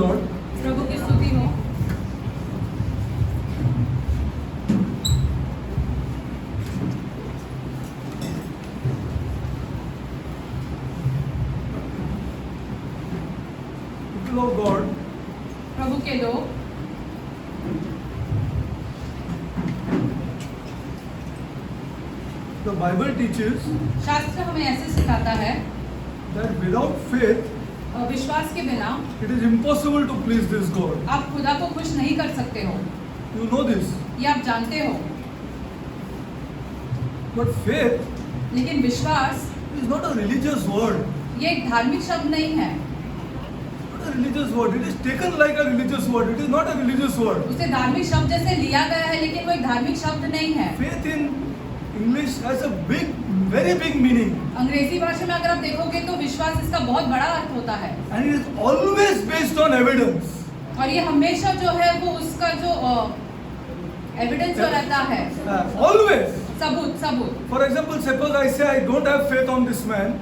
Lord. प्रभु की स्तुति हो। People of God, प्रभु के लोग, the Bible teaches शास्त्र हमें ऐसे सिखाता है that without faith, विश्वास के बिना it is impossible to please this God. आप खुदा को खुश नहीं कर सकते हो। You know this. ये आप जानते हो। But faith लेकिन विश्वास is not a religious word. ये एक धार्मिक शब्द नहीं है। Not a religious word. It is taken like a religious word. It is not a religious word. उसे धार्मिक शब्द जैसे लिया गया है, लेकिन वो एक धार्मिक शब्द नहीं है। Faith in English has a big, very big meaning. अंग्रेजी भाषा में अगर आप देखोगे तो विश्वास इसका बहुत बड़ा अर्थ होता है। And it is always based on evidence. और ये हमेशा जो है वो उसका जो एविडेंस जो रहता है, Always. सबूत। For example, suppose I say I don't have faith on this man,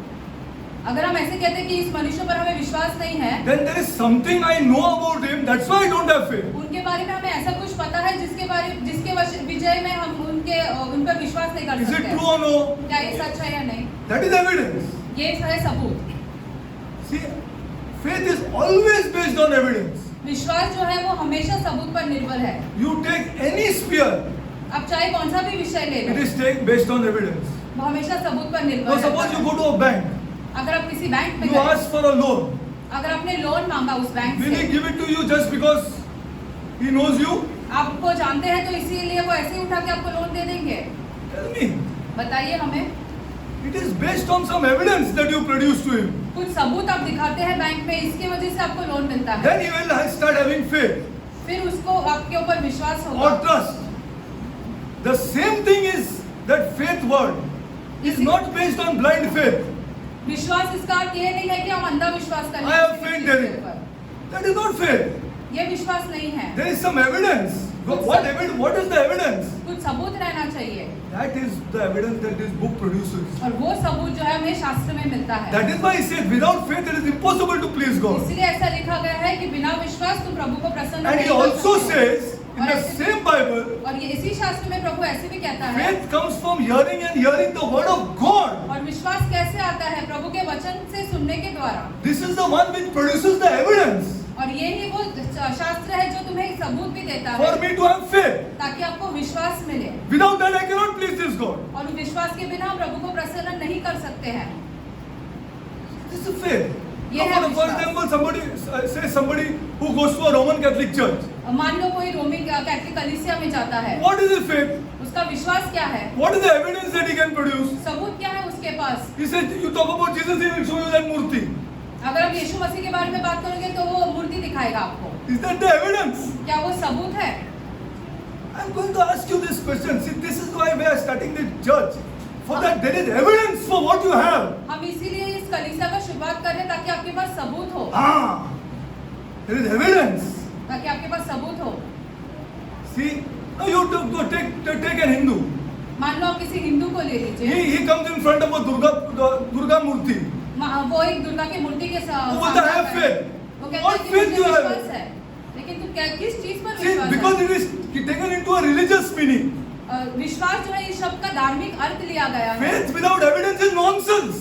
अगर हम ऐसे कहते हैं कि इस मनुष्य पर हमें विश्वास नहीं है, then there is something I know about him. That's why I don't have faith. उनके बारे में हमें ऐसा कुछ पता है जिसके विजय में हम उन पर विश्वास नहीं कर Is it सकते। true or no? क्या ये सच है या नहीं? That is evidence. ये है सबूत। See, faith is always based on evidence. विश्वास जो है वो हमेशा सबूत पर निर्भर है। You take any sphere, आप चाहे कौन सा भी विषय ले it low, is taken based on evidence. वो हमेशा सबूत पर So निर्भर suppose है। you go to a bank, अगर आप किसी बैंक में you गए, ask for a loan. अगर आपने लोन मांगा उस बैंक Will he से, give it to you just because he knows you? आपको जानते हैं तो इसीलिए वो ऐसे ही उठा के आपको लोन दे देंगे? Tell me. बताइए हमें। It is based on some evidence that you produce to him. कुछ सबूत आप दिखाते हैं बैंक में, इसके वजह से आपको लोन मिलता है। Then he will start having faith फिर उसको आपके ऊपर विश्वास or होगा। trust. The same thing is that faith word is not based on blind faith. विश्वास इसका अर्थ ये नहीं है कि हम अंधा विश्वास करें। I have faith in it. That is not faith. ये विश्वास नहीं है। There is some evidence. What is the evidence? कुछ सबूत रहना चाहिए, That is the evidence that this book produces. और वो सबूत जो है हमें शास्त्र में मिलता है। That is why he said, without faith it is impossible to please God. इसलिए ऐसा लिखा गया है कि बिना विश्वास तुम प्रभु को प्रसन्न And नहीं he कर also सकते। says in the same Bible, और ये इसी शास्त्र में प्रभु ऐसे भी कहता है, faith comes from hearing and hearing the word of God. और विश्वास कैसे आता है? प्रभु के वचन से सुनने के द्वारा। This is the one which produces the evidence और ये ही वो शास्त्र है जो तुम्हें सबूत भी देता for है me to have faith. ताकि आपको विश्वास मिले। Without that I cannot please this God. और विश्वास के बिना हम प्रभु को प्रसन्न नहीं कर सकते हैं। This is faith. ये है For विश्वास। example, somebody who goes to a Roman Catholic church. मान लो कोई रोमी कैथलिक कलीसिया में जाता है, What is his faith? उसका विश्वास क्या है? What is the evidence that he can produce? सबूत क्या है उसके पास? He said, you talk about Jesus, he will show you that murti. अगर आप यीशु मसीह के बारे में बात करोगे तो वो मूर्ति दिखाएगा आपको। Is that the evidence? क्या वो सबूत है? I'm going to ask you this question. See, this is why we are starting this church. For that there is evidence for what you have. हम इसीलिए इस कलीसिया का शुरुआत कर रहे हैं ताकि आपके पास सबूत हो, There is evidence. ताकि आपके पास सबूत हो। See, now you take an Hindu. मान लो आप किसी हिंदू को ले लीजिए, He comes in front of a Durga Murti. वो एक दुर्गा की मूर्ति के साथ वो बोलता है faith. वो कहता What है कि faith मुझे you have? विश्वास है, लेकिन तू किस चीज पर See, विश्वास because है? it is taken into a religious meaning. विश्वास जो है इस शब्द का धार्मिक अर्थ लिया गया है। Faith without evidence is nonsense.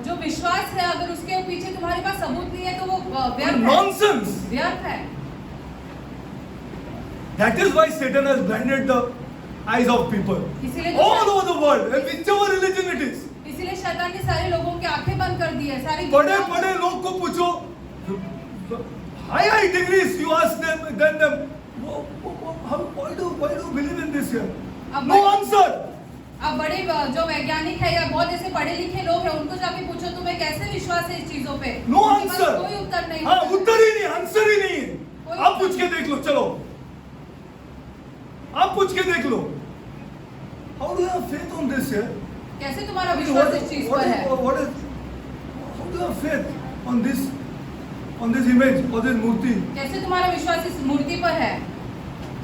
जो विश्वास है अगर उसके पीछे तुम्हारे पास सबूत नहीं है तो वो व्यर्थ है, Nonsense. व्यर्थ है। That is why Satan has blinded the eyes of people इसीलिए all over the world, and whichever religion it is. इसीलिए शैतान ने सारे लोगों की आंखें बंद कर दी है। सारी बड़े लोग को पूछो, high degrees, you ask them, then them, why do you believe in this here? No answer. अब बड़े जो वैज्ञानिक है या बहुत ऐसे पढ़े लिखे लोग हैं उनको जाके पूछो तुम्हें कैसे विश्वास है इस चीजों पे? No उनके पास answer. कोई उत्तर नहीं हाँ, होता। उत्तर ही नहीं, आंसर ही नहीं है। आप पूछ के देख लो, चलो आप पूछ के देख लो। How do you have faith on this here? कैसे तुम्हारा विश्वास इस चीज पर है? How do you have faith on this image, or this murti? कैसे तुम्हारा विश्वास इस मूर्ति पर है?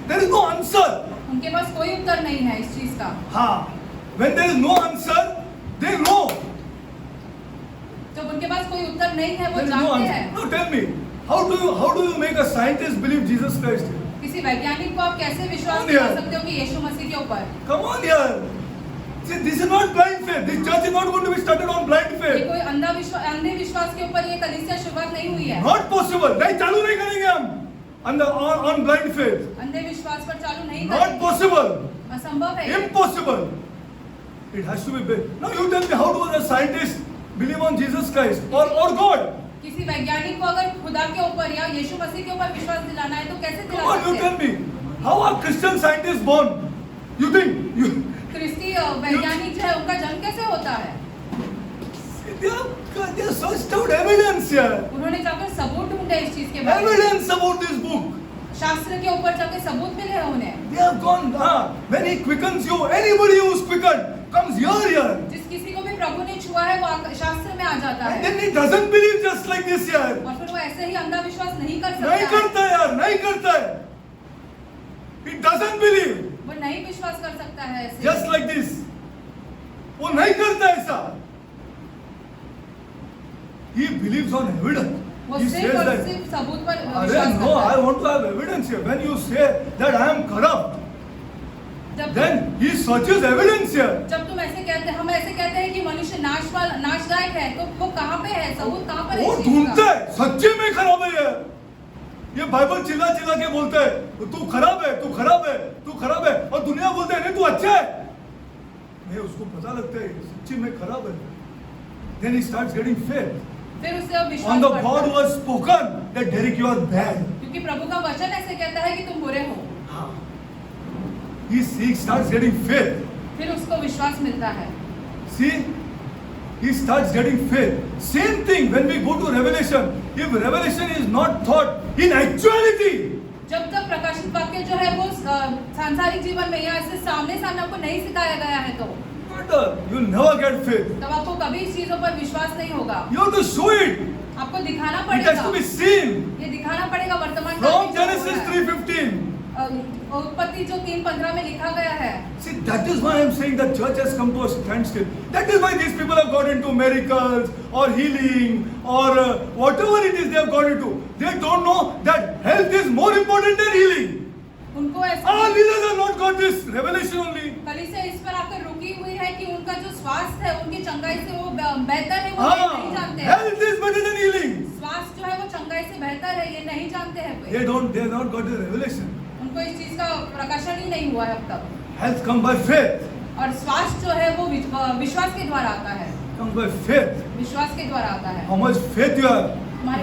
There is no answer. उनके पास कोई उत्तर नहीं है इस चीज का। हाँ, when there is no answer, they know. जब उनके पास कोई उत्तर नहीं है वो There is no जानते answer. हैं। No, tell me, How do you make a scientist believe Jesus Christ? किसी वैज्ञानिक को आप कैसे विश्वास Come दिला here. सकते हो कि यीशु मसीह के ऊपर? Come on here. See, this is not blind faith. This church is not going to be started on blind ये faith. कोई अंधे विश्वास के ऊपर ये कलीसिया शुरुआत नहीं हुई है। Not possible. नहीं चालू नहीं करेंगे हम on blind faith. अंधे विश्वास पर चालू नहीं Not करेंगे। possible. असंभव है। Impossible. It has to be big. Now you tell me, how do a scientist believe on Jesus Christ or God? किसी वैज्ञानिक को अगर खुदा के ऊपर या यीशु मसीह के ऊपर विश्वास दिलाना है तो कैसे Come दिला on, you सकते tell हैं? me. How are Christian scientists born? You think you? क्रिस्ती वैज्ञानिक जो है उनका जन्म कैसे होता है? They have searched out evidence here. उन्होंने जाकर सबूत ढूंढे इस चीज के बारे में। Evidence about this book. शास्त्र के ऊपर जाके सबूत मिले हैं उन्हें। They have gone. When He quickens you, anybody who is quickened comes here. जिस किसी को भी प्रभु ने छुआ है वो शास्त्र में आ जाता And है। then he doesn't believe just like this here. और फिर वो ऐसे ही अंधा विश्वास नहीं कर सकता नहीं है। करता यार, नहीं करता है. He doesn't believe वो नहीं विश्वास कर सकता है ऐसे। just like this. वो नहीं करता ऐसा. He believes on evidence. वो He सिर्फ says और that. सिर्फ सबूत पर Arey, विश्वास no, करता I है। want to have evidence here. When you say that I am corrupt, जब then he searches evidence here. जब तुम ऐसे कहते हम ऐसे कहते हैं कि मनुष्य नाशदायक है तो वो कहाँ पे है? सबूत कहाँ पर है वो इस चीज ढूंढता का? है सच्चे में खराब है ये बाइबल चिल्ला चिल्ला के बोलता है तू खराब है, तू खराब है, तू खराब है, और दुनिया बोलते है नहीं तू अच्छा है। नहीं, उसको पता लगता है सच्चे में खराब है। Then he starts getting faith फिर उससे विश्वास on the बढ़ता God है। who has spoken that Derek you are bad. क्योंकि प्रभु का वचन ऐसे कहता है कि तुम बुरे हो। He starts getting faith. फिर उसको विश्वास मिलता है। See, he starts getting faith. Same thing when we go to Revelation. If Revelation is not thought in actuality, जब तक प्रकाशित वाक्य जो है वो सांसारिक जीवन में या ऐसे सामने सामने आपको नहीं सिखाया गया है तो you'll never get faith. तब आपको कभी इस चीजों पर विश्वास नहीं होगा। You have to show it. आपको दिखाना It पड़ेगा। has to be seen. ये दिखाना पड़ेगा वर्तमान काल From में जो हो Genesis रहा है। 3:15. उत्पत्ति जो 3:15 में लिखा गया है। See, that is why I am saying that church has come to a standstill. That is why these people have got into miracles or healing or whatever it is they have got into. They don't know that health is more important than healing. उनको ऐसा All leaders have not got this revelation only. कलीसिया इस पर आकर रुकी हुई है कि उनका जो स्वास्थ्य है उनकी चंगाई से वो बेहतर है वो ये नहीं जानते हैं। Health is better than healing. स्वास्थ्य जो है वो चंगाई से बेहतर है ये नहीं जानते हैं वे। They have not got the revelation. उनको इस चीज का प्रकाशन ही नहीं हुआ है अब तक। Health comes by faith. और स्वास्थ्य जो है वो विश्वास के द्वारा आता है। Comes by faith. विश्वास के द्वारा आता है। How much faith you have?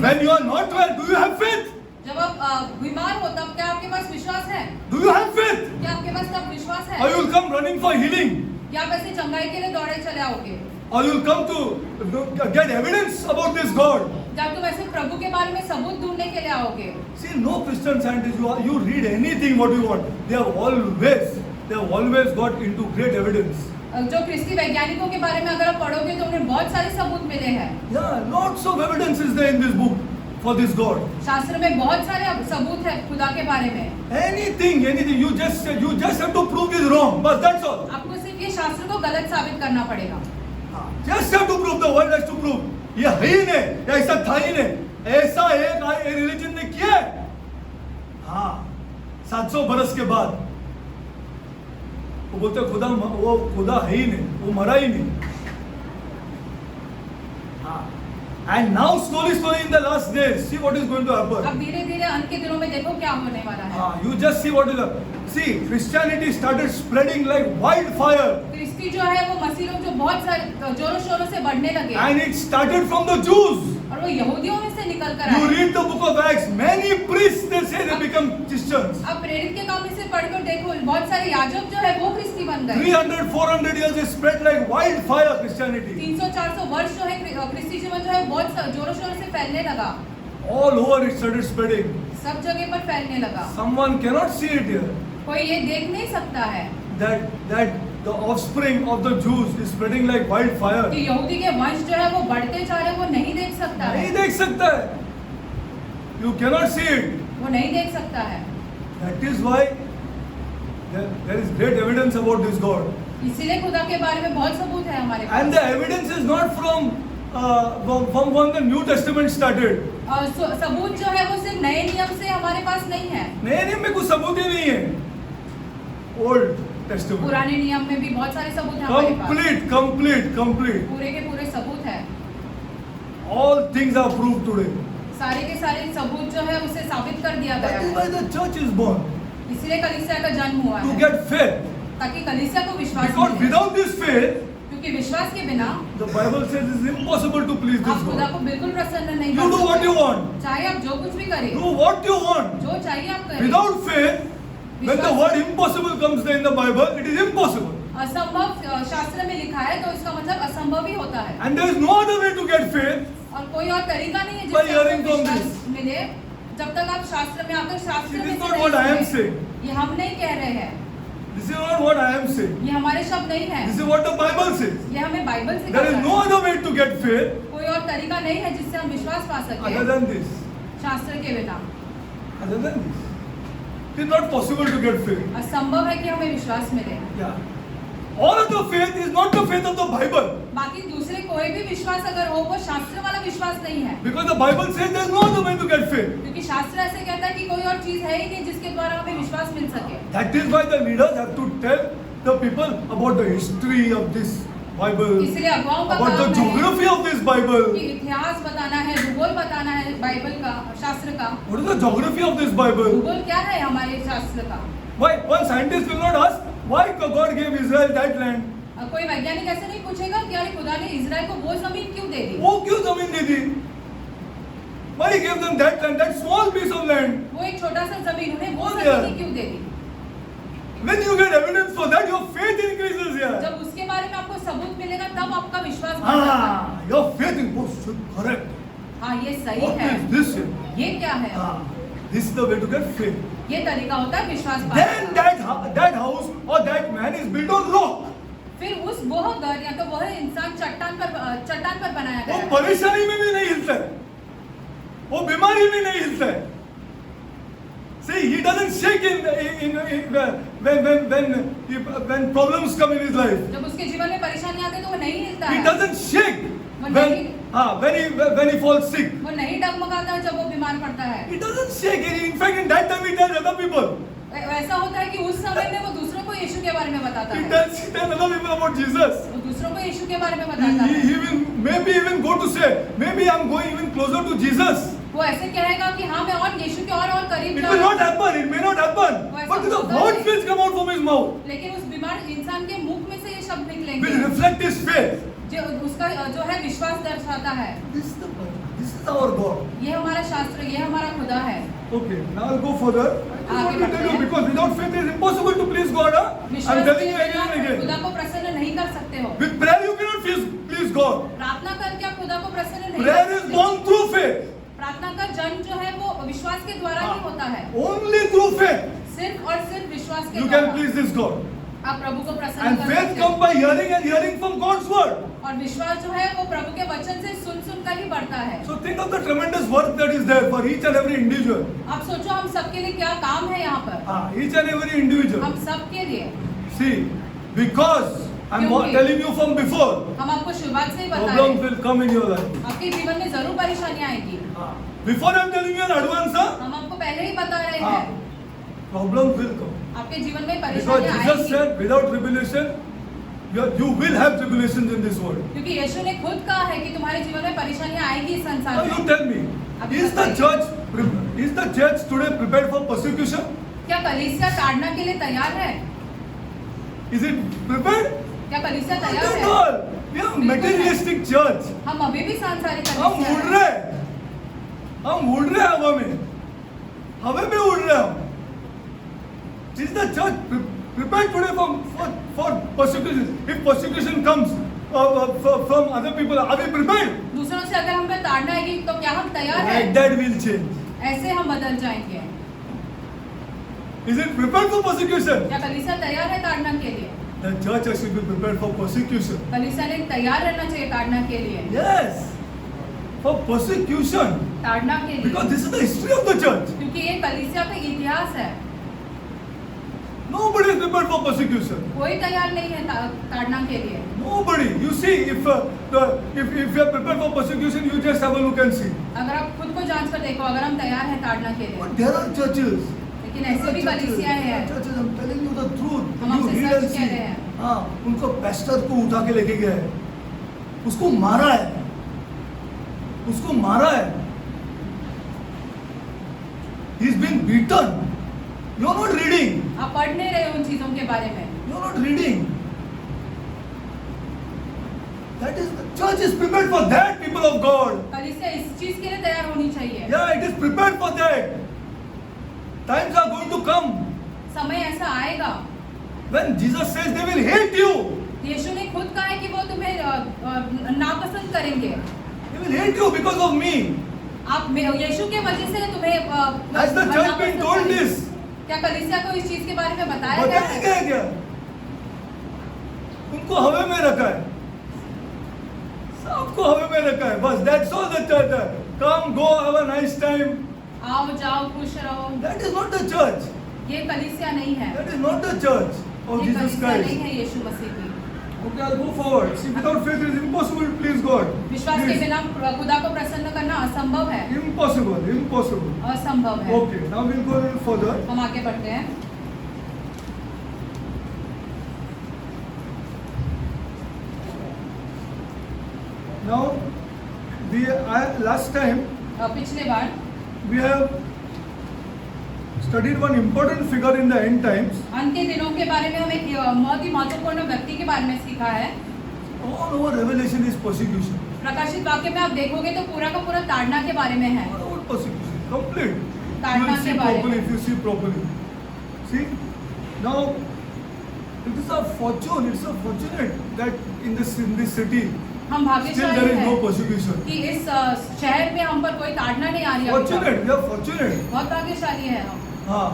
When you are not well, do you have faith? जब आप बीमार हो तब क्या आपके पास विश्वास है? Do you have faith? क्या आपके पास तब विश्वास है? Or you will come running for healing? क्या आप ऐसे चंगाई के लिए दौड़े चले आओगे? Or you will come to get evidence about this God? जब तुम ऐसे प्रभु के बारे में सबूत ढूंढने के लिए आओगे? See, no Christian scientist, you read anything what you want. They have always got into great evidence. जो ख्रिस्ती वैज्ञानिकों के बारे में अगर आप पढ़ोगे तो उन्हें बहुत सारे सबूत मिले हैं। Yeah, lots of evidence is there in this book for this God. शास्त्र में बहुत सारे सबूत है खुदा के बारे में। Anything, you just have to prove this wrong, but that's all. आपको सिर्फ ये शास्त्र को गलत साबित करना पड़ेगा। Just have to prove, the world has to prove. ये है ही नहीं, ऐसा था ही नहीं, ऐसा एक रिलीजन ने किया है। हाँ, 700 बरस के बाद वो बोलते वो खुदा है ही नहीं, वो मरा ही नहीं। हाँ, and now slowly in the last days, see what is going to happen. अब धीरे-धीरे अंत के दिनों में देखो क्या होने वाला है। हाँ, you just see what is up. See, Christianity started spreading like wildfire. क्रिस्ती जो है वो मसीह लोग जो बहुत सारे जोरों शोरों से बढ़ने लगे। And it started from the Jews. और वो यहूदियों में से निकल कर You आए। read the book of Acts, many priests they say they become Christians. अब प्रेरित के काम में से पढ़कर देखो बहुत सारे याजक जो है वो ख्रिस्ती बन गए। 300-400 years it spread like wildfire Christianity. 300-400 वर्ष जो है ख्रिस्ती जीवन जो है बहुत जोरों शोरों से फैलने लगा। All over it started spreading. सब जगह पर फैलने लगा। Someone cannot see it here. कोई ये देख नहीं सकता है That the offspring of the Jews is spreading like wildfire. कि यहूदी के वंश जो है वो बढ़ते जा रहे वो नहीं देख सकता है। नहीं देख सकता है. You cannot see it. वो नहीं देख सकता है। That is why there is great evidence about this God. इसीलिए खुदा के बारे में बहुत सबूत है हमारे पास। And the evidence is not from from when the New Testament started. और सबूत जो है वो सिर्फ नए नियम से हमारे पास नहीं है। नए नियम में कुछ सबूत ही नहीं है। ओल्ड टेस्टामेंट पुराने नियम में भी बहुत सारे सबूत हैं हमारे पास। complete. पूरे के पूरे सबूत है। All things are proved today. सारे के सारे सबूत जो है उसे साबित कर दिया That गया is why है। the church is born, इसीलिए कलीसिया का जन्म हुआ to है, get faith. ताकि कलीसिया को विश्वास Because मिले। without this faith, क्योंकि विश्वास के बिना the Bible says it's impossible to please आप this खुदा God. को बिल्कुल प्रसन्न नहीं You कर do what you सकते। want. चाहे आप जो कुछ भी करें, Do what you want. जो चाहिए आप करें। Without faith, when the word impossible comes there in the Bible, it is impossible. असंभव शास्त्र में लिखा है तो इसका मतलब असंभव ही होता है। And there is no other way to get faith. और कोई और तरीका नहीं है By जिससे hearing आपको from विश्वास मिले जब तक आप शास्त्र में आकर शास्त्र This में is से not नहीं what I am सुने। saying. ये हम नहीं कह रहे हैं, This is not what I am saying. ये हमारे शब्द नहीं है, This is what the Bible says. ये हमें बाइबल से There is no other way to get faith कोई और तरीका नहीं है जिससे हम विश्वास पा other सके than this. शास्त्र के बिना। Other than this. It is not possible to get faith. असंभव है कि हमें विश्वास मिले। Yeah. All of the faith is not the faith of the Bible. बाकी दूसरे कोई भी विश्वास अगर हो वो शास्त्र वाला विश्वास नहीं है, Because the Bible says there is no other way to get faith. क्योंकि शास्त्र ऐसे कहता है कि कोई और चीज है ही नहीं जिसके द्वारा हमें विश्वास मिल सके। That is why the leaders have to tell the people about the history of this Bible, इसलिए अगुवाओं का about the काम है geography of this Bible. कि इतिहास बताना है, भूगोल बताना है बाइबल का, शास्त्र का। What is the geography of this Bible? भूगोल क्या है हमारे शास्त्र का? Why one scientist will not ask why God gave Israel that land? कोई वैज्ञानिक ऐसे नहीं पूछेगा कि अरे खुदा ने इजराइल को वो जमीन क्यों दे दी? वो क्यों जमीन दे दी? Why he gave them that land, that small piece of land? वो एक छोटा सा जमीन उन्हें वो Oh, जमीन yeah. ही क्यों दे दी? When you get evidence for that, your faith increases here. जब उसके बारे में आपको सबूत मिलेगा तब आपका विश्वास बढ़ेगा। Your faith is correct. हाँ ये सही What है। is this? ये क्या है? This is the way to get faith. ये तरीका होता है विश्वास पाने Then का। that house or that man is built on rock. फिर उस वह घर या तो वह इंसान चट्टान पर बनाया वो गया है। परेशानी में भी नहीं हिलता है, वो बीमारी में नहीं हिलता है। See, he doesn't shake when problems come in his life. जब उसके जीवन में परेशानी आती है तो वो नहीं हिलता He है, doesn't shake when he falls sick. वो नहीं डगमगाता है जब वो बीमार पड़ता है। He doesn't shake. In fact, in that time he tells other people. ऐसा होता है कि उस समय में वो दूसरों को यीशु के बारे में बताता He है, tells other people about Jesus. वो दूसरों को यीशु के बारे में बताता है। He will maybe even go to say, maybe I'm going even closer to Jesus. वो ऐसे कहेगा कि हाँ मैं और यीशु के और करीब It जा will रहा not हूँ। happen. It may not happen. But the words will come out from his mouth, लेकिन उस बीमार इंसान के मुख में से ये शब्द will निकलेंगे reflect his faith. जो उसका जो है विश्वास दर्शाता है। This is our God. ये हमारा शास्त्र, ये हमारा खुदा है। Okay, now I'll go further. I आगे just want to बढ़ते tell you हैं। because without faith it is impossible to please God. I'm विश्वास telling के you बिना again and आप खुदा again. को प्रसन्न नहीं कर सकते हो। With prayer you cannot please God. प्रार्थना करके आप खुदा को प्रसन्न नहीं Prayer कर is सकते। born through faith. प्रार्थना का जन्म जो है वो विश्वास के द्वारा ही होता है। Only through faith सिर्फ और सिर्फ विश्वास के you द्वारा can please this God. आप प्रभु को प्रसन्न And कर faith सकते comes हो। by hearing and hearing from God's word. और विश्वास जो है वो प्रभु के वचन से सुन कर ही बढ़ता है। So think of the tremendous work that is there for each and every individual. आप सोचो हम सबके लिए क्या काम है यहाँ पर, Each and every individual. हम सबके लिए। See, because I'm क्योंकि- telling you from before, हम आपको शुरुआत से ही बता रहे problems हैं, will come in your life. आपके जीवन में जरूर परेशानियां आएंगी। Before I'm telling you in advance, हम आपको पहले ही बता रहे हैं, problems will come. आपके जीवन में Because परेशानियां Jesus आएंगी। said, without tribulation, you will have tribulations in this world. क्योंकि यीशु ने खुद कहा है कि तुम्हारे जीवन में परेशानियां आएंगी इस Now संसार you में। tell me, is the church today prepared for persecution? क्या कलीसिया ताड़ना के लिए तैयार है? Is it prepared? क्या कलीसिया Not तैयार at है? all. We are materialistic church. हम अभी भी सांसारिक हम कलीसिया उड़ हैं। रहे हैं, हम उड़ रहे हैं हवा में, हवा में उड़ रहे हैं हम। Is the church prepared today for persecution? If persecution comes from other people, are we prepared? दूसरों से अगर हम पे ताड़ना आएगी तो क्या हम तैयार Like हैं? that will change. ऐसे हम बदल जाएंगे। Is it prepared for persecution? क्या कलीसिया तैयार है ताड़ना के लिए? The church has to be prepared for persecution. कलीसिया ने तैयार रहना चाहिए ताड़ना के लिए, Yes, for persecution. ताड़ना के लिए, Because this is the history of the church. क्योंकि ये कलीसिया का इतिहास है। Nobody is prepared prepared for persecution. कोई तैयार नहीं है ताड़ना के लिए। Nobody. You see, if you are prepared for persecution, you just have a look and see. अगर आप खुद को जांच कर देखो, अगर हम तैयार हैं ताड़ना के लिए, But there are churches. लेकिन ऐसे भी कलीसियाएं हैं। Churches, I'm telling you the truth. हम You आपसे read सच and कह रहे see. हैं। हाँ, उनको पेस्टर को उठा के लेके गया है, उसको मारा है, उसको मारा है. He's been beaten. You're not reading. आप पढ़ नहीं रहे उन चीजों के बारे में। You're not reading. That is, the church is prepared for that, people of God. कलीसिया इस चीज के लिए तैयार होनी चाहिए। Yeah, it is prepared for that. Times are going to come समय ऐसा आएगा। when Jesus says they will hate you. यीशु ने खुद कहा है कि वो तुम्हें नापसंद करेंगे। They will hate you because of me. आप यीशु के वजह से तुम्हें Has the church been told this? क्या कलीसिया को इस चीज के बारे में बताया गया बताया है? गया क्या? उनको हवा में रखा है, सबको हवा में रखा है, बस that's all the church है. Come, go, have a nice time. आओ जाओ खुश रहो। That is not the church. ये कलीसिया नहीं है। That is not the church of ये Jesus कलीसिया नहीं Christ. है यीशु मसीह की। Okay, I'll go forward. See, without faith it is impossible to please God. विश्वास के Please. बिना खुदा को प्रसन्न करना असंभव है। Impossible, impossible. असंभव है। Okay, now we'll go a little further. हम आगे बढ़ते हैं। Now, last time पिछले बार we have studied one important figure in the end times. अंत के दिनों के बारे में हम एक बहुत ही महत्वपूर्ण व्यक्ति के बारे में सीखा है। All over Revelation is persecution. प्रकाशित वाक्य में आप देखोगे तो पूरा का पूरा ताड़ना के बारे में है। All over persecution, complete. You ताड़ना will see के बारे properly में। if you see properly. See, now it is a fortune. It's a fortunate that in this city हम still भाग्यशाली there is no हैं persecution. कि इस शहर में हम पर कोई ताड़ना नहीं आ रही है अभी तक। Fortunate, we are fortunate. बहुत भाग्यशाली है हम हाँ,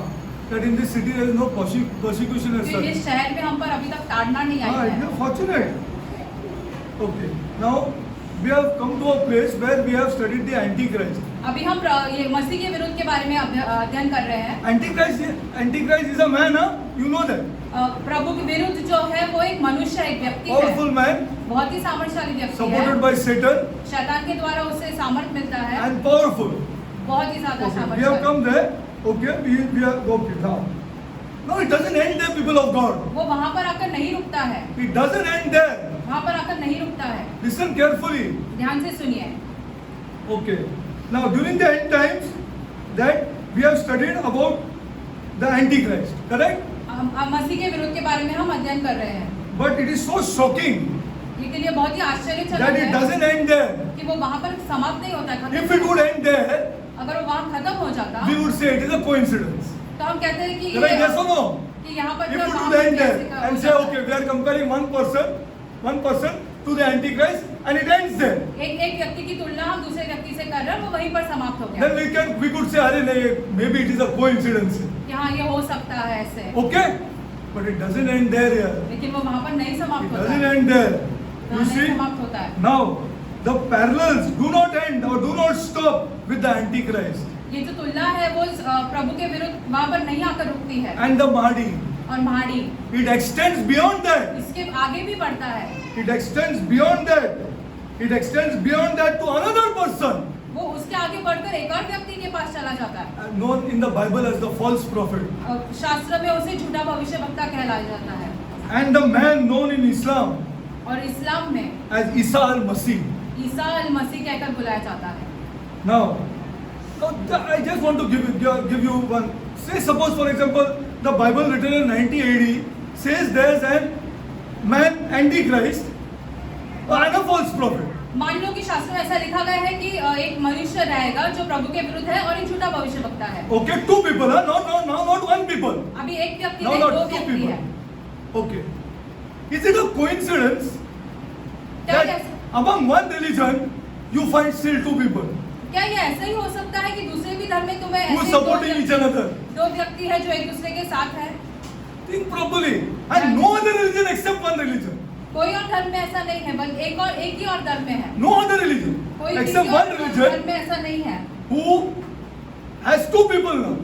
that in this city there is no persecution as कि such. इस शहर में हम पर अभी तक ताड़ना नहीं हाँ, आई we है। are fortunate. Okay, now we have come to a place where we have studied the Antichrist. अभी हम ये मसीह के विरुद्ध के बारे में अध्ययन कर रहे हैं। Antichrist is a man, huh? You know that. प्रभु के विरुद्ध जो है वो एक मनुष्य है, एक व्यक्ति है, Powerful man, बहुत ही सामर्थ्यशाली व्यक्ति supported है। by Satan शैतान के द्वारा उसे सामर्थ मिलता है, and powerful. बहुत ही ज्यादा Okay, we have सामर्थ्यशाली। come there. Okay, we are okay now. No, it doesn't end there, people of God. वो वहाँ पर आकर नहीं रुकता है, It doesn't end there. वहाँ पर आकर नहीं रुकता है। Listen carefully. ध्यान से सुनिए। Okay. Now during the end times, that we have studied about the Antichrist, correct? मसीह के विरुद्ध के बारे में हम अध्ययन कर रहे हैं, But it is so shocking लेकिन ये बहुत ही आश्चर्यजनक that it है doesn't end there. कि वो वहाँ पर समाप्त नहीं होता, खत्म If नहीं it would होता। end there, अगर वो वहाँ खत्म हो जाता we would say it is a coincidence. तो हम कहते हैं कि Correct? Yes or no? कि यहाँ पर If जो you वहाँ do the पर end there कैसे का and हो say, जाता okay, we are comparing one person to the Antichrist, and it ends there. है। एक व्यक्ति की तुलना हम दूसरे व्यक्ति से कर रहे हैं, वो वहीं पर समाप्त हो Then गया। we could say, अरे नहीं, maybe it is a coincidence. कि हाँ ये हो सकता है ऐसे, Okay? But it doesn't end there here. लेकिन वो वहाँ पर नहीं It समाप्त होता doesn't है, end there. You वहाँ नहीं see? समाप्त होता है। Now, the parallels do not end or do not stop with the Antichrist ये जो तुलना है वो प्रभु के विरुद्ध वहाँ पर नहीं आकर रुकती है, and the Mahdi. और महाड़ी It extends beyond that. इसके आगे भी बढ़ता है। It extends beyond that. It extends beyond that to another person वो उसके आगे बढ़कर एक और व्यक्ति के पास चला जाता है। known in the Bible as the false prophet. शास्त्र में उसे झूठा भविष्यवक्ता कहलाया जाता है, And the man known in Islam और इस्लाम में as Isa al-Masih. ईसा अल मसीह कहकर बुलाया जाता है। Now, I just want to give you one. Say, suppose for example, the Bible written in 90 AD says there's a man Antichrist and a false prophet. मान लो कि शास्त्र में ऐसा लिखा गया है कि एक मनुष्य रहेगा जो प्रभु के विरुद्ध है और एक झूठा भविष्यवक्ता है। Okay, two people, huh? Not one people. अभी एक व्यक्ति Now नहीं, दो not two व्यक्ति है। people. Okay. Is it a coincidence क्या that among one religion you find still two people क्या ये ऐसा ही हो सकता है कि दूसरे भी धर्म में तुम्हें who are ऐसे supporting each another? दो व्यक्ति है जो एक दूसरे के साथ है? Think properly. And no other religion except one religion. कोई और धर्म में ऐसा नहीं है, बल्कि एक ही और धर्म में है। No other religion कोई except किसी one और religion धर्म में ऐसा नहीं है who has two people now.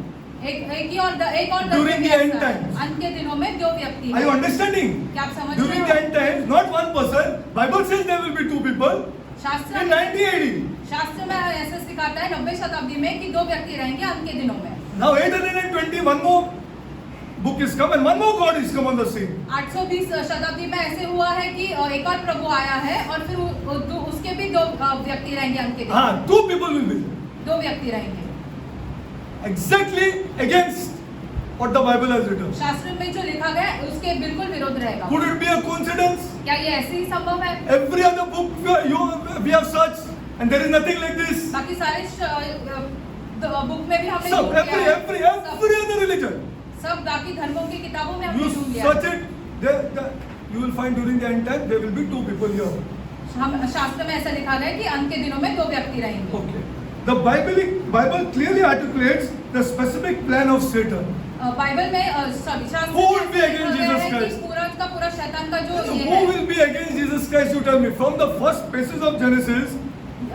एक और During the end Darshan times. अंत के दिनों में 2 व्यक्ति Are you हैं। understanding? क्या आप समझ During the रहे end हो? times, not one person. Bible says there will be 2 people. शास्त्र In 90 AD. शास्त्र में ऐसे सिखाता है 90 शताब्दी में कि 2 व्यक्ति रहेंगे अंत के दिनों में। Now 820, one more book is come and one more God is come on the scene. 820 शताब्दी में ऐसे हुआ है कि एक और प्रभु आया है और फिर उसके भी 2 व्यक्ति रहेंगे अंत के दिन। हाँ, 2 people will be there. 2 व्यक्ति रहेंगे। Exactly against what the Bible has written. शास्त्र में जो लिखा गया है उसके बिल्कुल विरोध रहेगा। Could it be a coincidence? क्या ये ऐसे ही संभव है? Every other book we have searched and there is nothing like this. बाकी सारे बुक में भी हमने Some, ढूंढ लिया है। every other religion. सब बाकी धर्मों की किताबों में हमने You ढूंढ लिया search है। it, you will find during the end time there will be 2 people here. हम शास्त्र में ऐसा लिखा गया है कि अंत के दिनों में 2 व्यक्ति रहेंगे। Okay. The Bible clearly articulates the specific plan of Satan. Bible में शास्त्र Who will में be ऐसा against लिखा गया Jesus है कि Christ? पूरा का पूरा शैतान का जो ये Who है will be against Jesus Christ? You tell me. From the first pages of Genesis,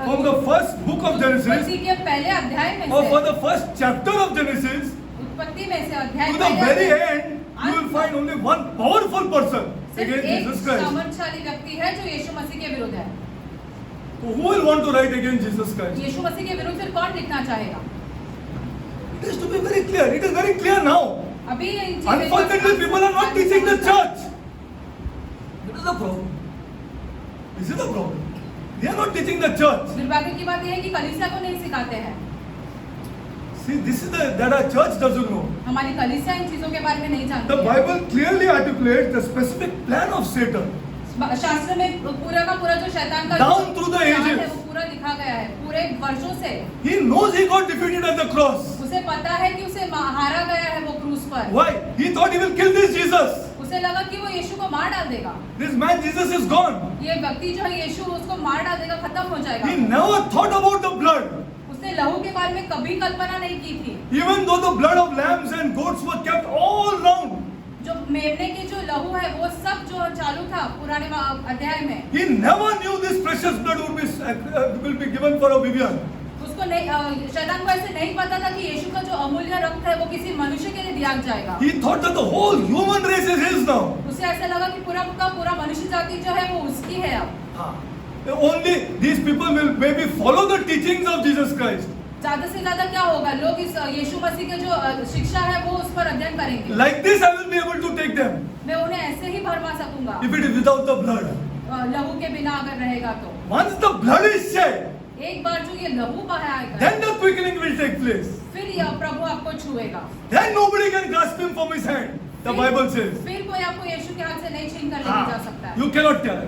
from the first book of Genesis, उत्पत्ति के पहले अध्याय में or से for the first chapter of Genesis, उत्पत्ति में से अध्याय to the पहले very से end, you will find only one powerful person सिर्फ against एक Jesus Christ. सामर्थ्यशाली व्यक्ति है जो यीशु मसीह के विरुद्ध है। So who will want to write against Jesus Christ? यीशु मसीह के विरुद्ध फिर कौन लिखना चाहेगा? It has to be very clear. It is very clear now. अभी इन चीजों को Unfortunately, people are not teaching the church. That is the problem. This is the problem. They are not teaching the church. दुर्भाग्य की बात यह है कि कलीसिया को नहीं सिखाते हैं। See, this is that our church doesn't know. हमारी कलीसिया इन चीजों के बारे में नहीं जानती The है। Bible clearly articulates the specific plan of Satan. शास्त्र में पूरा का पूरा जो शैतान का Down जो through the प्लान ages. है वो पूरा लिखा गया है पूरे वर्षों से। He knows he got defeated at the cross. उसे पता है कि उसे हारा गया है वो क्रूस पर। Why? He thought he will kill this Jesus. उसे लगा कि वो यीशु को मार डाल देगा। This man Jesus is gone. ये व्यक्ति जो है यीशु उसको मार डाल देगा, खत्म हो जाएगा। He never thought about the blood. उसने लहू के बारे में कभी कल्पना नहीं की थी। Even though the blood of lambs and goats were kept all round. जो मेमने के जो लहू है वो सब जो चालू था पुराने अध्याय में। He never knew this precious blood will be given for a Vivian. उसको नहीं शैतान को ऐसे नहीं पता था कि यीशु का जो अमूल्य रक्त है वो किसी मनुष्य के लिए दिया जाएगा। He thought that the whole human race is his now. उसे ऐसा लगा कि पूरा का पूरा मनुष्य जाति जो है वो उसकी है अब। Only these people will maybe follow the teachings of Jesus Christ. ज्यादा से ज्यादा क्या होगा, लोग इस यीशु मसीह के जो शिक्षा है वो उस पर अध्ययन करेंगे। Like this I will be able to take them. मैं उन्हें ऐसे ही भरमा सकूंगा If it is without the blood. लहू के बिना अगर रहेगा तो। Once the blood is shed, एक बार जो ये लहू बहाएगा then the quickening will take place. फिर यह प्रभु आपको छुएगा। Then nobody can grasp him from his hand. The Bible says. फिर कोई आपको यीशु के हाथ से नहीं छीन कर लेके जा सकता है। You cannot tell.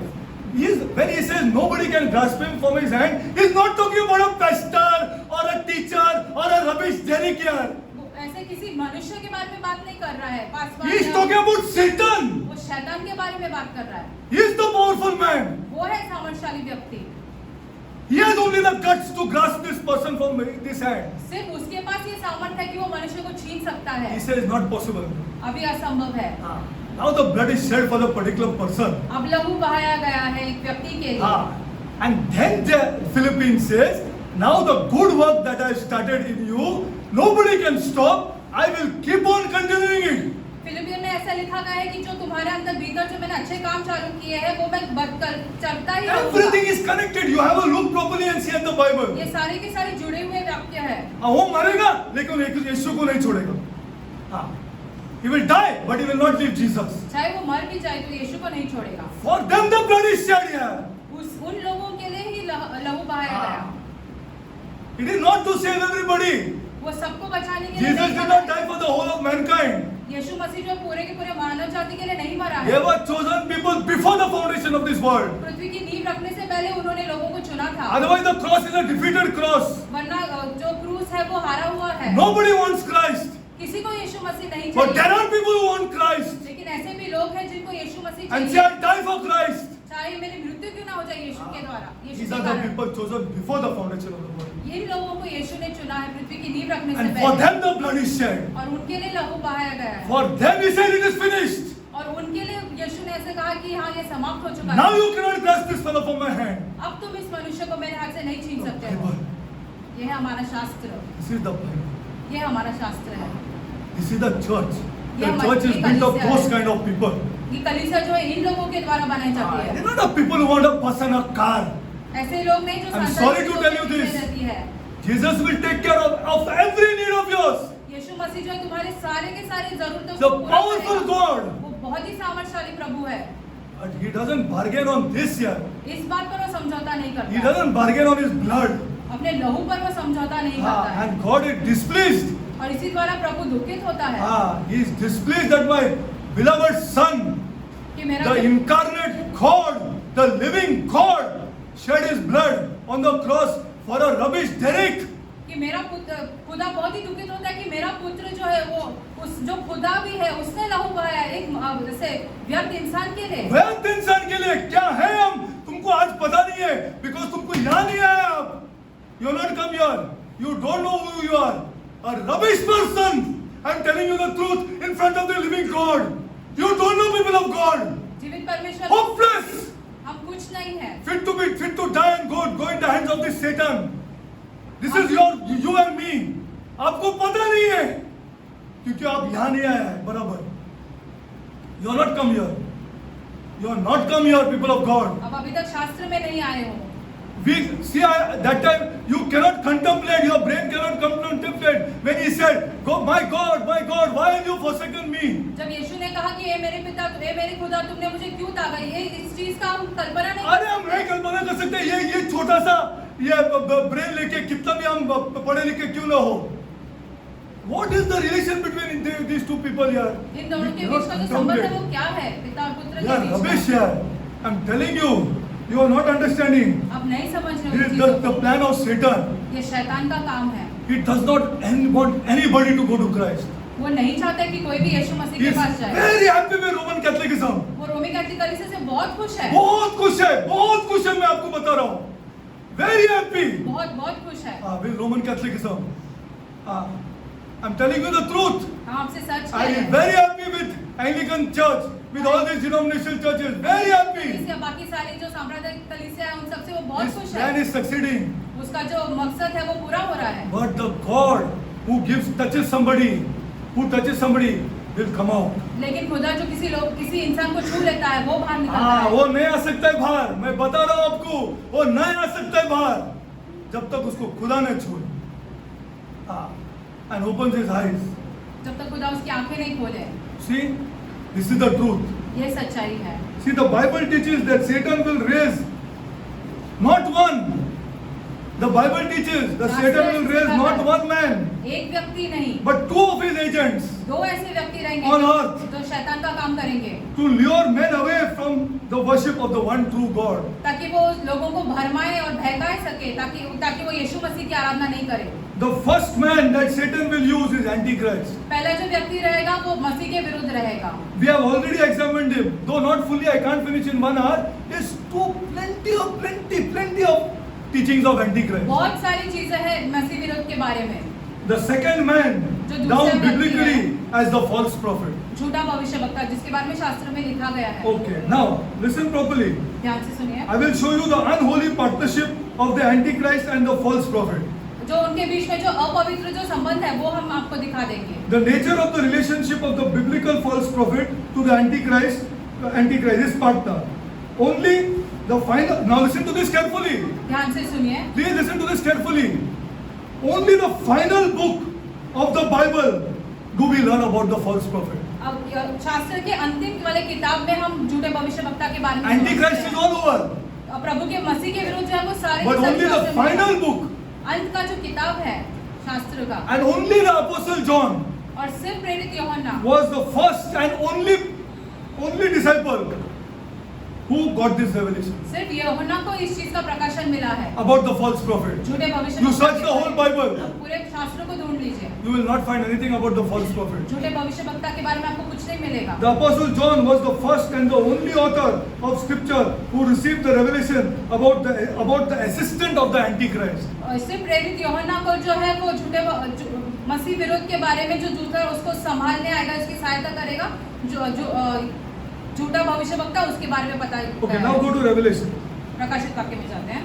When he says nobody can grasp him from his hand, he's not talking about a pastor or a teacher or a rubbish derricker. ऐसे किसी मनुष्य के बारे में बात नहीं कर रहा है। He is talking about Satan. वो शैतान के बारे में बात कर रहा है। He is the powerful man. वो है सामर्थ्यशाली व्यक्ति। He has only the guts to grasp this person from this hand. सिर्फ उसके पास ये सामर्थ्य है कि वो मनुष्य को छीन सकता है। He says not possible. अभी असंभव है। Now the blood is shed for the particular person. अब लहू बहाया गया है एक व्यक्ति के लिए। And then the Philippines says, now the good work that I started in you, nobody can stop. I will keep on continuing it. Philippian में ऐसा लिखा गया है कि जो तुम्हारे अंदर भीतर जो मैंने अच्छे काम चालू किए हैं वो मैं चलता ही रहूंगा। Everything is connected. You have a look properly and see at the Bible. ये सारे के सारे जुड़े हुए वाक्य है। वो मरेगा लेकिन यीशु को नहीं छोड़ेगा। He will die, but he will not leave Jesus. चाहे वो मर भी जाए तो यीशु को नहीं छोड़ेगा। For them the blood is shed here. उन लोगों के लिए ही लहू बहाया गया। It is not to save everybody. वो सबको बचाने के लिए Jesus did not die for the whole of mankind. यीशु मसीह जो पूरे के पूरे मानव जाति के लिए नहीं मरा They है। were chosen people before the foundation of this world. पृथ्वी की नींव रखने से पहले उन्होंने लोगों को चुना था। Otherwise the cross is a defeated cross. वरना जो क्रूस है वो हारा हुआ है। Nobody wants Christ. किसी को यीशु मसीह नहीं But there चाहिए। are people who want Christ. लेकिन ऐसे भी लोग हैं जिनको यीशु मसीह And say, चाहिए। I'll die for Christ. चाहे मेरी मृत्यु क्यों ना हो जाए यीशु के द्वारा, यीशु These के are the कारण। people chosen before the foundation of the world. इन लोगों को यीशु ने चुना है पृथ्वी की नींव रखने से And for पहले। them the blood is shed. और उनके लिए लहू बहाया गया है। For them he said it is finished. और उनके लिए यीशु ने ऐसे कहा कि हाँ ये समाप्त हो चुका Now है। you cannot grasp this fellow from my hand. अब तुम इस मनुष्य को मेरे हाथ से नहीं छीन सकते हो। Bible. ये है हमारा शास्त्र। This is the Bible. ये हमारा शास्त्र है। This is the church. The Yeah, church is my- built of my- those kind of people. ये कलीसिया जो है इन लोगों के द्वारा बनाई जाती They're है। not the people who want a bus and a car. ऐसे लोग नहीं जो I'm सांसारिक sorry to चीजों tell के you पीछे this. रहती है। Jesus will take care of every need of yours. यीशु मसीह जो है तुम्हारे सारे के सारे जरूरतों The को पूरा powerful करेगा। God. वो बहुत ही सामर्थशाली प्रभु है। But he doesn't bargain on this here. इस बात पर वो समझौता नहीं He करता। doesn't bargain on his blood. अपने लहू पर वो समझौता नहीं करता है। And God is displeased. और इसी द्वारा प्रभु दुखित होता है He is displeased that my beloved son, कि मेरा the incarnate God, the living God, shed his blood on the cross for a rubbish derrick. कि मेरा पुत्र खुदा बहुत ही दुखित होता है कि मेरा पुत्र जो है वो उस जो खुदा भी है उसने लहू बहाया एक जैसे व्यर्थ इंसान के लिए। व्यर्थ इंसान के लिए क्या है हम तुमको आज पता नहीं है, बिकॉज तुमको यहाँ नहीं आया आप। You not come here. You don't know who you are. A rubbish person. I'm telling you the truth in front of the living God. You don't know people of God. जीवित परमेश्वर Hopeless. हम कुछ नहीं है। Fit to die and go in the hands of this Satan. This is you and me. आपको पता नहीं है क्योंकि आप यहाँ नहीं आए हैं बराबर। You are not come here. You are not come here, people of God. अब अभी तक शास्त्र में नहीं आए हो। We see that time you cannot contemplate, your brain cannot contemplate when he said, "Go, my God, why have you forsaken me?" जब यीशु ने कहा कि ये मेरे पिता ये मेरे खुदा तुमने मुझे क्यों त्यागा, ये इस चीज का हम कल्पना नहीं अरे हम नहीं कल्पना कर सकते, ये छोटा सा ये ब्रेन लेके कितना भी हम पढ़े लिखे क्यों ना हो। What is the relation between these two people here? इन दोनों के बीच का जो संबंध है वो क्या है, पिता और पुत्र के Yeah, बीच rubbish का? here. I'm telling you, you are not understanding. आप नहीं समझ रहे हो This इन is चीजों the को। plan of Satan. ये शैतान का काम है। He does not want anybody to go to Christ. वो नहीं चाहता कि कोई भी यीशु मसीह He के is पास जाए। very happy with Roman Catholicism. वो रोमी कैथोलिक कलीसिया से बहुत खुश है। बहुत खुश है मैं आपको बता रहा हूँ। Very happy. बहुत खुश है। With Roman Catholicism. I'm telling you the truth. हम आपसे सच I कह रहे am हैं। very happy with Anglican Church, with all these denominational churches. Very happy. कलीसिया बाकी सारी जो सांप्रदायिक कलीसिया है उन सबसे वो बहुत This खुश plan है। is succeeding. उसका जो मकसद है वो पूरा हो रहा है। But the God who touches somebody will come out. लेकिन खुदा जो किसी इंसान को छू लेता है वो बाहर निकलता है। वो नहीं आ सकता है बाहर। मैं बता रहा हूँ आपको, वो नहीं आ सकता है बाहर जब तक उसको खुदा ने छू and opens his eyes. जब तक खुदा उसकी आंखें नहीं खोले। See, this is the truth. ये सच्चाई है। See, the Bible teaches that Satan will raise not one. The Bible teaches that Satan will raise not one man, एक व्यक्ति नहीं, but two of his agents दो ऐसे व्यक्ति रहेंगे on earth जो शैतान का काम करेंगे to lure men away from the worship of the one true God. ताकि वो लोगों को भरमाए और बहकाए सके, ताकि वो यीशु मसीह की आराधना नहीं करे। The first man that Satan will use is Antichrist. पहला जो व्यक्ति रहेगा वो मसीह के विरुद्ध रहेगा। We have already examined him, though not fully. I can't finish in 1 hour. There's plenty of teachings of Antichrist. बहुत सारी चीजें हैं मसीह विरोध के बारे में। The second man जो दूसरा down व्यक्ति biblically है। as the false prophet. झूठा भविष्यवक्ता जिसके बारे में शास्त्र में लिखा गया है। Okay, now listen properly. ध्यान से सुनिए। I will show you the unholy partnership of the Antichrist and the false prophet. जो उनके बीच में जो अपवित्र जो संबंध है वो हम आपको दिखा देंगे। The nature of the relationship of the biblical false prophet to the Antichrist, his partner. Only the final. Now listen to this carefully. ध्यान से सुनिए। Please listen to this carefully. Only the final book of the Bible do we learn about the false prophet. अब शास्त्र के अंतिम वाले किताब में हम झूठे भविष्यवक्ता के बारे में Antichrist is all over. प्रभु के मसीह के विरुद्ध जो है वो सारे But के only सारे the शास्त्र में final book अंत का जो किताब है शास्त्र का and only the Apostle John और सिर्फ प्रेरित यूहन्ना was the first and only disciple who got this revelation सिर्फ यूहन्ना को इस चीज का प्रकाशन मिला है about the false prophet. झूठे You search the whole Bible, पूरे शास्त्र को ढूंढ लीजिए, you will not find anything about the false prophet. झूठे भविष्यवक्ता के बारे में आपको कुछ नहीं मिलेगा। The Apostle John was the first and the only author of scripture who received the revelation about the assistant of the Antichrist. और सिर्फ प्रेरित यूहन्ना को जो है वो मसीह विरोध के बारे में जो झूठा उसको संभालने आएगा, उसकी सहायता करेगा, जो झूठा भविष्यवक्ता उसके बारे में पता Okay, now go to Revelation. प्रकाशित वाक्य में जाते हैं।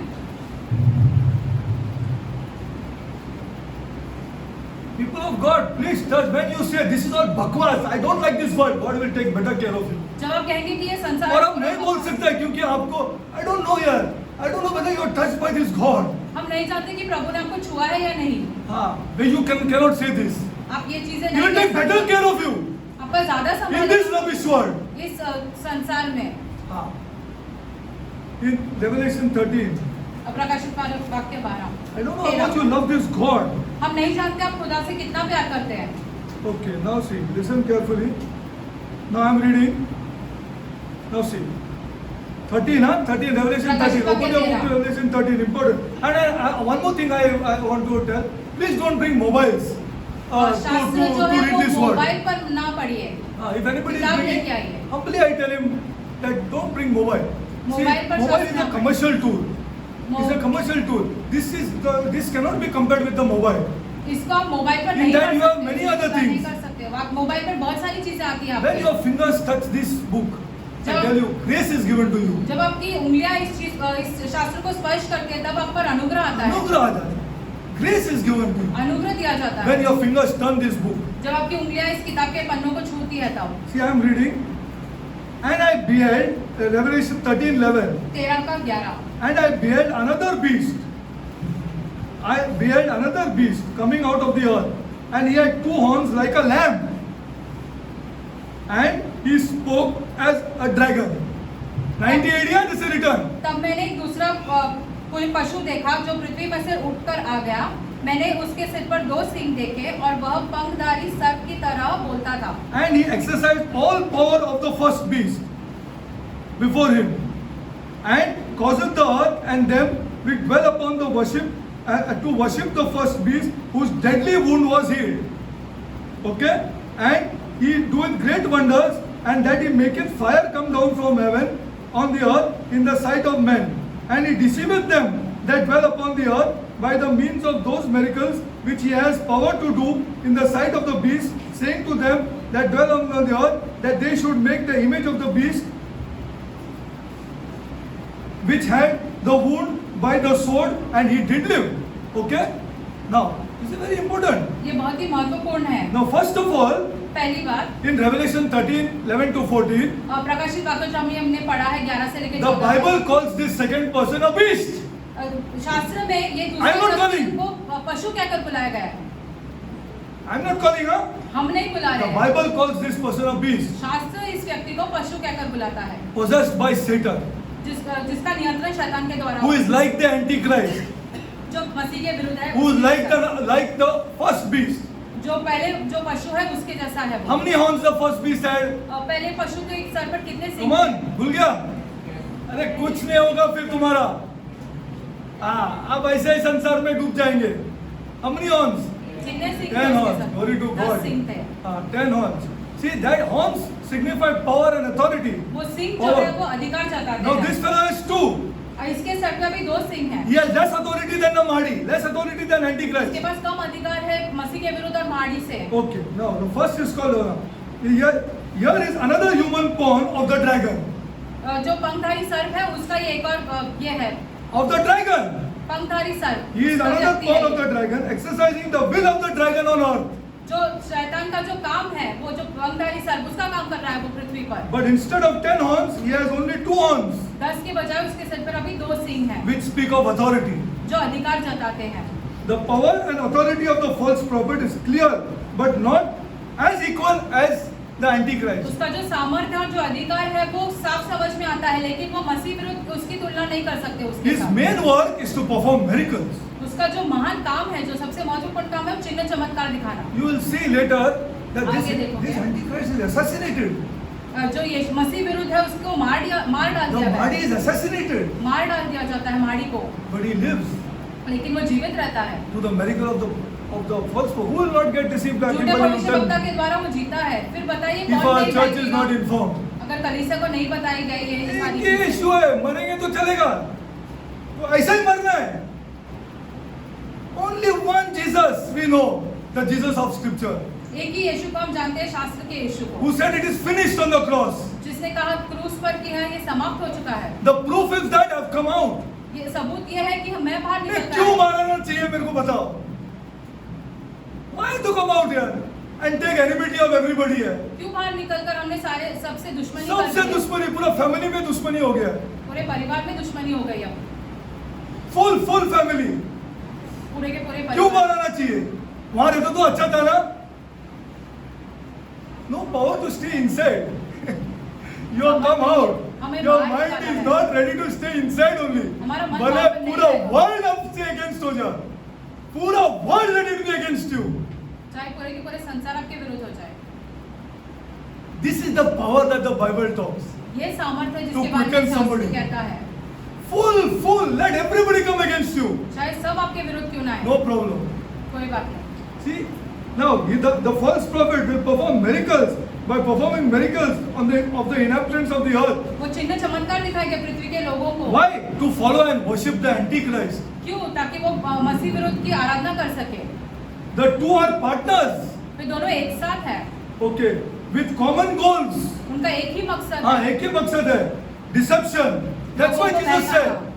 People of God, please touch. When you say this is all bakwas, I don't like this word. God will take better care of you. जब आप कहेंगे कि ये संसार और हम नहीं बोल सकते क्योंकि आपको I don't know यार. I don't know whether you are touched by this God. हम नहीं जानते कि प्रभु ने आपको छुआ है या नहीं. हाँ, you cannot say this. आप ये चीजें He will नहीं take better care of you आपका ज्यादा in संभाल this rubbish world. इस संसार में. हाँ. In Revelation 13. प्रकाशित वाक्य 12. I don't know how much you love this God. हम नहीं जानते आप खुदा से कितना प्यार करते हैं. Okay, now see, listen carefully. Now I am reading. Now see. 13, huh? 13, Revelation 13. Open your book to Revelation 13, important. And one more thing I want to tell. Please don't bring mobiles शास्त्र जो to है read वो this word. Mobile पर ना पढ़िए. If anybody is किताब bringing, लेके आइए. humbly I tell him that don't bring mobile. See, mobile पर mobile is शास्त्र a ना commercial tool. मो- It's a commercial tool. This cannot be compared with the mobile. इसको आप मोबाइल पर In नहीं that कर you have सकते. many other इसका नहीं things. कर सकते हो. आप मोबाइल पर बहुत सारी चीजें आती हैं When your आपके. fingers touch this book, I जब- tell you, grace is given to you. जब आपकी उंगलियां इस शास्त्र को स्पर्श करती हैं तब आप पर अनुग्रह आता है. अनुग्रह आ जाता है. Grace is given to you. अनुग्रह दिया जाता When है. your fingers turn this book. जब आपकी उंगलियां इस किताब के पन्नों को छूती है तब. See, I am reading. And I beheld, Revelation 13:11. 13 का 11. And I beheld another beast. I beheld another beast coming out of the earth. And he had two horns like a lamb. And he spoke as a dragon. 98 years this is written. तब मैंने एक दूसरा कोई पशु देखा जो पृथ्वी पर से उठकर आ गया. मैंने उसके सिर पर 2 सींग देखे और वह पंखधारी सर्प की तरह बोलता था. And he exercised all power of the first beast before him. And caused the earth and them which dwell upon the worship to worship the first beast whose deadly wound was healed. Okay? And he doeth great wonders, and that he maketh fire come down from heaven on the earth in the sight of men. And he deceiveth them that dwell upon the earth by the means of those miracles which he has power to do in the sight of the beast, saying to them that dwell on the earth that they should make the image of the beast which had the wound by the sword, and he did live. Okay? Now, this is very important. ये बहुत ही महत्वपूर्ण है. Now, first of all, पहली बात in Revelation 13:11 to 14, प्रकाशित वाक्य जो हमने पढ़ा है 11 से लेकर the Bible calls this second person a beast. शास्त्र में ये I'm not दूसरे calling. को पशु कहकर बुलाया गया है. I'm not calling her. हम नहीं बुला The रहे हैं. Bible calls this person a beast, शास्त्र इस व्यक्ति को पशु कहकर बुलाता है. possessed by Satan, जिसका नियंत्रण शैतान के द्वारा who is like the Antichrist, जो मसीह के विरुद्ध है. who is like the first beast. जो पशु है उसके जैसा है How वो. many horns the first beast had? पहले पशु के एक सर पर कितने Come सींग on, थे? भूल गया? अरे कुछ नहीं होगा फिर तुम्हारा. अब ऐसे ही संसार में डूब जाएंगे. How many horns? कितने सींग 10 थे horns. उसके सर? Glory to 10 God. सींग थे. 10 horns. See, that horns signify power and authority. वो सींग जो है वो अधिकार जताते Now हैं. this fellow has 2. और इसके सर पर भी 2 सींग हैं. He has less authority than the Mahdi, less authority than इसके Antichrist. पास कम अधिकार है मसीह के विरुद्ध और महाड़ी से. Okay, now the first is called here is another human pawn of the dragon. जो पंखधारी सर्प है उसका ये एक और ये है. Of the dragon. पंखधारी सर्प. He is उसका another व्यक्ति pawn है. of the dragon, exercising the will of the dragon on earth. जो शैतान का जो काम है वो जो पंखधारी सर्प उसका काम कर रहा है वो पृथ्वी पर. But instead of 10 horns, he has only 2 horns, 10 के बजाय उसके सिर पर अभी 2 सींग हैं which speak of authority. जो अधिकार जताते हैं. The power and authority of the false prophet is clear, but not as equal as the Antichrist. उसका जो सामर्थ्य और जो अधिकार है वो साफ समझ में आता है, लेकिन वो मसीह विरुद्ध उसकी तुलना नहीं कर सकते उसके His साथ. main work is to perform miracles. उसका जो महान काम है, जो सबसे महत्वपूर्ण काम है, वो चिन्ह चमत्कार दिखाना. You will see later that आगे देखोगे. this Antichrist is assassinated. जो ये मसीह विरुद्ध है उसको मार डाल The दिया Mahdi है. is assassinated, मार डाल दिया जाता है माड़ी को, but he lives लेकिन वो जीवित रहता है. to the miracle of the false prophet. Who will not get deceived by झूठे people who भविष्यवक्ता tell के द्वारा वो जीता है. फिर बताइए if कौन our नहीं church is not जाएगा? informed? अगर कलीसिया को नहीं बताई गई ये सारी ये चीजें. इशू है, मरेंगे तो चलेगा, तो ऐसा ही मरना है. Only one Jesus we know, the Jesus of Scripture, एक ही यीशु को हम जानते हैं, शास्त्र के यीशु को, who said it is finished on the cross. जिसने कहा क्रूस पर कि है ये समाप्त हो चुका है. The proof is that I've come out. ये सबूत ये है कि मैं बाहर मैं निकलता क्यों है. मारना चाहिए मेरे को बताओ. Why to come out here and take enmity of everybody here? क्यों बाहर निकलकर हमने सारे सबसे दुश्मनी कर सबसे ली है? दुश्मनी, पूरा फैमिली में दुश्मनी हो गया, पूरे परिवार में दुश्मनी हो गई अब, फुल फैमिली। पूरे के पूरे क्यों परिवार। बाहर आना चाहिए? वहां रहता तो अच्छा था ना। No power to stay inside. You have come out. हमें Your बाहर mind निकालना is है। not ready to stay inside only. हमारा मन भले बाहर नहीं पूरा रहेगा। वर्ल्ड आपसे against हो जाए, पूरा world ready to be against you. चाहे पूरे के पूरे संसार आपके विरुद्ध हो जाए। This is the power that the Bible talks. ये सामर्थ्य है To जिसके बारे quicken में somebody. शास्त्र कहता है। Full. Let everybody come against you. चाहे सब आपके विरुद्ध क्यों ना आए, No problem. कोई बात नहीं। See, now the false prophet will perform miracles by performing miracles of the inhabitants of the earth. वो चिन्ह चमत्कार दिखाएंगे पृथ्वी के लोगों को। Why? To follow and worship the Antichrist. क्यों? ताकि वो मसीह विरुद्ध की आराधना कर सके। The two are partners. वे दोनों एक साथ है, Okay. With common goals. उनका एक ही मकसद हाँ, है। एक ही मकसद है. Deception. That's why लोगों को Jesus said. बहकाना।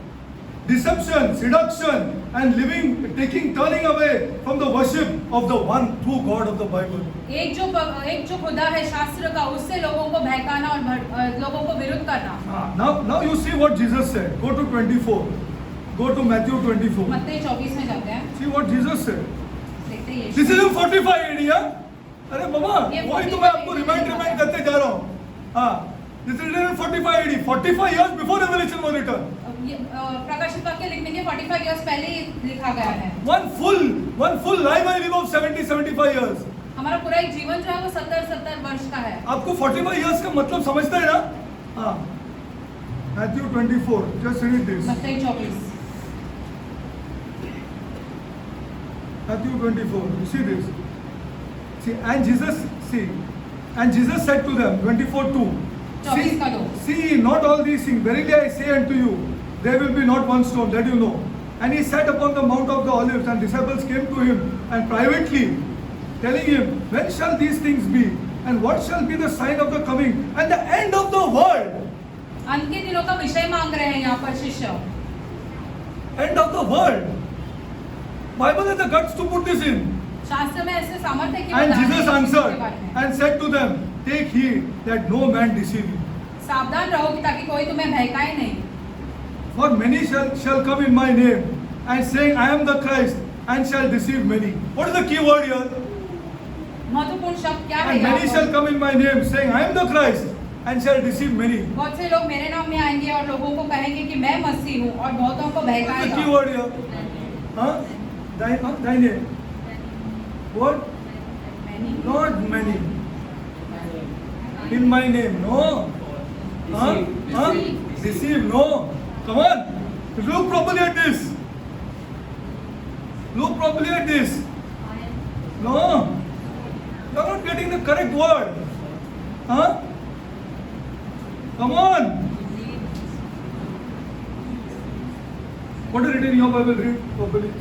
Deception, seduction, and turning away from the worship of the one true God of the Bible. एक जो खुदा है शास्त्र का, उससे लोगों को बहकाना और लोगों को विरुद्ध करना। Now you see what Jesus said. Go to 24. Go to Matthew 24. मत्ती 24 में जाते हैं, See what Jesus said. देखते हैं This Yeshu. is in 45 AD, हाँ? अरे बाबा, ये वही तो 45 मैं आपको AD रिमाइंड करते जा रहा हूँ। हाँ, this is written in 45 AD, 45 years before Revelation was written. ये, प्रकाशित वाक्य लिखने के 45 इयर्स पहले ही लिखा गया है। One full life I live of 70-75 years. हमारा पूरा एक जीवन जो है वो 70 वर्ष का है। आपको 45 years का मतलब समझते हैं ना? हाँ। Matthew 24, just read this. मत्ती 24। Matthew 24, you see this. And Jesus said to them, 24:2. 24 का 2। See not all these things. Verily I say unto you, there will be not one stone, that you know. And he sat upon the Mount of the Olives, and disciples came to him, and privately telling him, when shall these things be? And what shall be the sign of the coming and the end of the world? अंत के दिनों का विषय मांग रहे हैं यहाँ पर शिष्य। End of the world. Bible has the guts to put this in. शास्त्र में ऐसे सामर्थ्य है कि And बताने Jesus हैं इस answered के बारे में। and said to them, take heed that no man deceive you. सावधान रहो कि ताकि कोई तुम्हें बहकाए नहीं। For many shall come in my name, and saying, I am the Christ, and shall deceive many. What is the key word here? महत्वपूर्ण शब्द क्या है And यहाँ many पर? shall come in my name, saying, I am the Christ, and shall deceive many. बहुत से लोग मेरे नाम में आएंगे और लोगों को कहेंगे कि मैं मसीह हूँ और बहुतों को What is the बहकाएगा। key word here? Huh? Thy name. What? Not many. In my name, no. Huh? Deceive, no. Come on. Look properly at this. Look properly at this. No. You are not getting the correct word. Huh? Come on. What is written in your Bible? Read properly.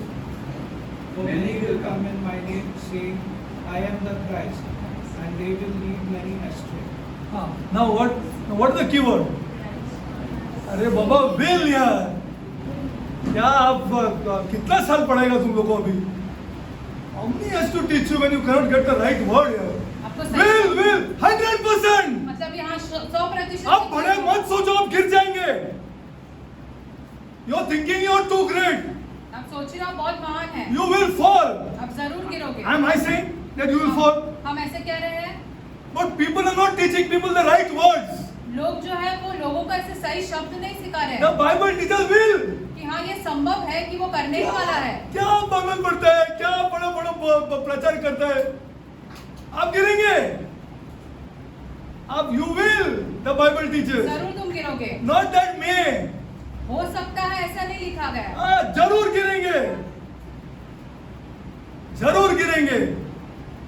Many will come in my name, saying, I am the Christ, and they will lead many astray. Now what is the keyword? अरे बाबा will यार, क्या आप कितना साल पढ़ेगा तुम लोगों को अभी? Omni has to teach you when you cannot get the right word here. आपको सही- Will 100%. मतलब यहाँ 100%। आप बड़े मत सोचो आप गिर जाएंगे. You're thinking you're too great. आप सोच रहे हो बहुत महान है, You will fall. आप जरूर गिरोगे। Am I saying that you will fall? हम ऐसे कह रहे हैं, But people are not teaching people the right words. लोग जो है वो लोगों को ऐसे सही शब्द नहीं सिखा रहे The हैं Bible teaches will. कि हाँ ये संभव है कि वो करने ही वाला है। क्या बाइबल पढ़ता है, क्या बड़ा बड़ा प्रचार करता है, आप गिरेंगे. आप you will, the Bible teaches. जरूर तुम गिरोगे। Not that may. हो सकता है, ऐसा नहीं लिखा गया है। जरूर गिरेंगे, जरूर गिरेंगे.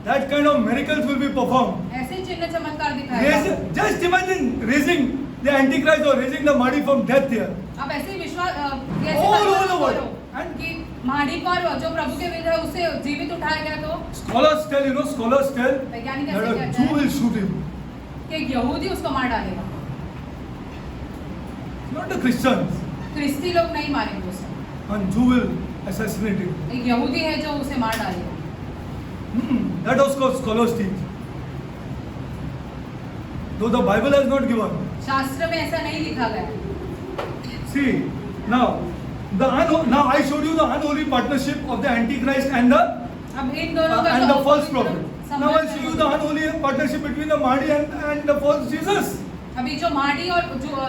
That kind of miracles will be performed. ऐसे चिन्ह चमत्कार दिखाएगा। Just imagine raising the Antichrist or raising the Mahdi from death here. आप ऐसे ही विश्वास All over the world. And कि महाडी पर जो प्रभु के विरुद्ध है उसे जीवित उठाया गया तो scholars tell वैज्ञानिक that ऐसे a कहते Jew हैं will shoot him, कि एक यहूदी उसको मार डालेगा, not the Christians. क्रिस्ती लोग नहीं मारेंगे उसे, And Jew will assassinate him. एक यहूदी है जो उसे मार डालेगा। That was called scholars teach. Though the Bible has not given. शास्त्र में ऐसा नहीं लिखा गया। See, now I showed you the unholy partnership of the Antichrist and अब इन दोनों का and जो the false अपवित्र prophet. Now संबंध I'll show you the unholy partnership between the Mahdi and the false Jesus. अभी जो माड़ी और जो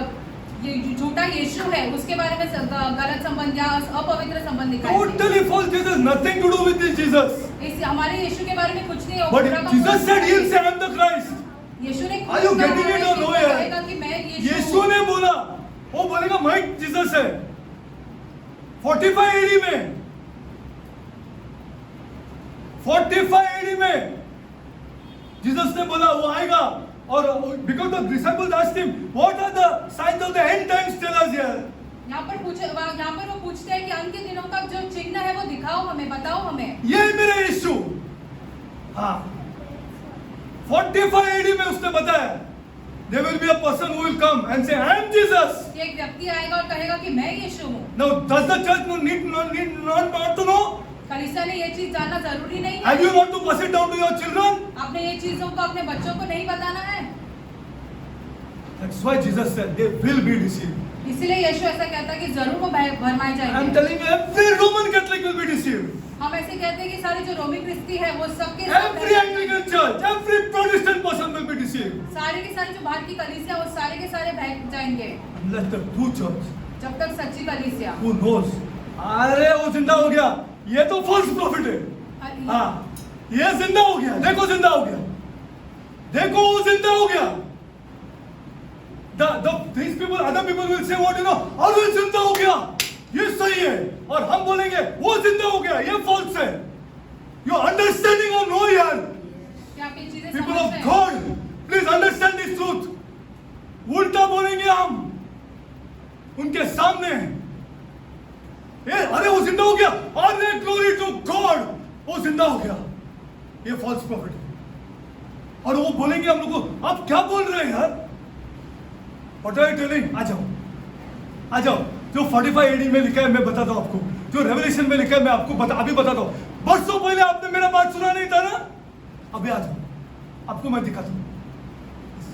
ये झूठा यीशु है उसके बारे में गलत संबंध या अपवित्र संबंध दिखाई दे। Totally false Jesus, nothing to do with this Jesus. इस हमारे यीशु के बारे में कुछ नहीं है। But Jesus said he'll say I'm the Christ. यीशु ने Are you getting it or no यार? कहेगा कि मैं यीशु ने बोला, वो बोलेगा मैं जीसस है। 45 AD में 45 AD में जीसस ने बोला वो आएगा और because the disciples asked him what are the signs of the end times, tell us here. यहाँ पर वो पूछते हैं कि अंत के दिनों का जो चिन्ह है वो दिखाओ हमें, बताओ हमें। ये मेरे यीशु। हाँ 45 AD में उसने बताया there will be a person who will come and say I am Jesus. एक व्यक्ति आएगा और कहेगा कि मैं यीशु हूँ। Now does the church need not to know? कलीसिया ने ये चीज जानना जरूरी नहीं है। Have you not to pass it down to your children? आपने ये चीजों को अपने बच्चों को नहीं बताना है। That's why Jesus said they will be deceived. इसलिए यीशु ऐसा कहता है कि जरूर वो भरमाए I'm जाएंगे। telling you, every Roman Catholic will be deceived. हम ऐसे कहते हैं कि सारे जो रोमी क्रिस्ती है वो सबके Every Anglican church, every Protestant person will be deceived. सारे के सारे जो बाहर की कलीसिया वो सारे के सारे बह जाएंगे Unless the true church जब तक सच्ची कलीसिया। who knows, अरे वो जिंदा हो गया, ये तो false prophet है। हाँ, ये जिंदा हो गया, देखो जिंदा हो गया, देखो वो जिंदा हो गया। These people, other people will say what, you know, अरे जिंदा हो गया, ये सही है, और हम बोलेंगे वो जिंदा हो गया, ये false है। You understanding or no यार? क्या आप ये चीजें People समझ of रहे हैं? God, please understand this truth. उल्टा बोलेंगे हम उनके सामने, अरे वो जिंदा हो गया, अरे ग्लोरी टू गॉड, वो जिंदा हो गया, ये फॉल्स प्रॉफिट है। और वो बोलेंगे हम लोग को आप क्या बोल रहे हैं यार? What are you telling? आ जाओ जो 45 AD में लिखा है मैं बताता हूँ आपको, जो रेवलेशन में लिखा है मैं आपको अभी बताता हूँ। बरसों पहले आपने मेरा बात सुना नहीं था ना, अभी आ जाओ आपको मैं दिखाता हूँ।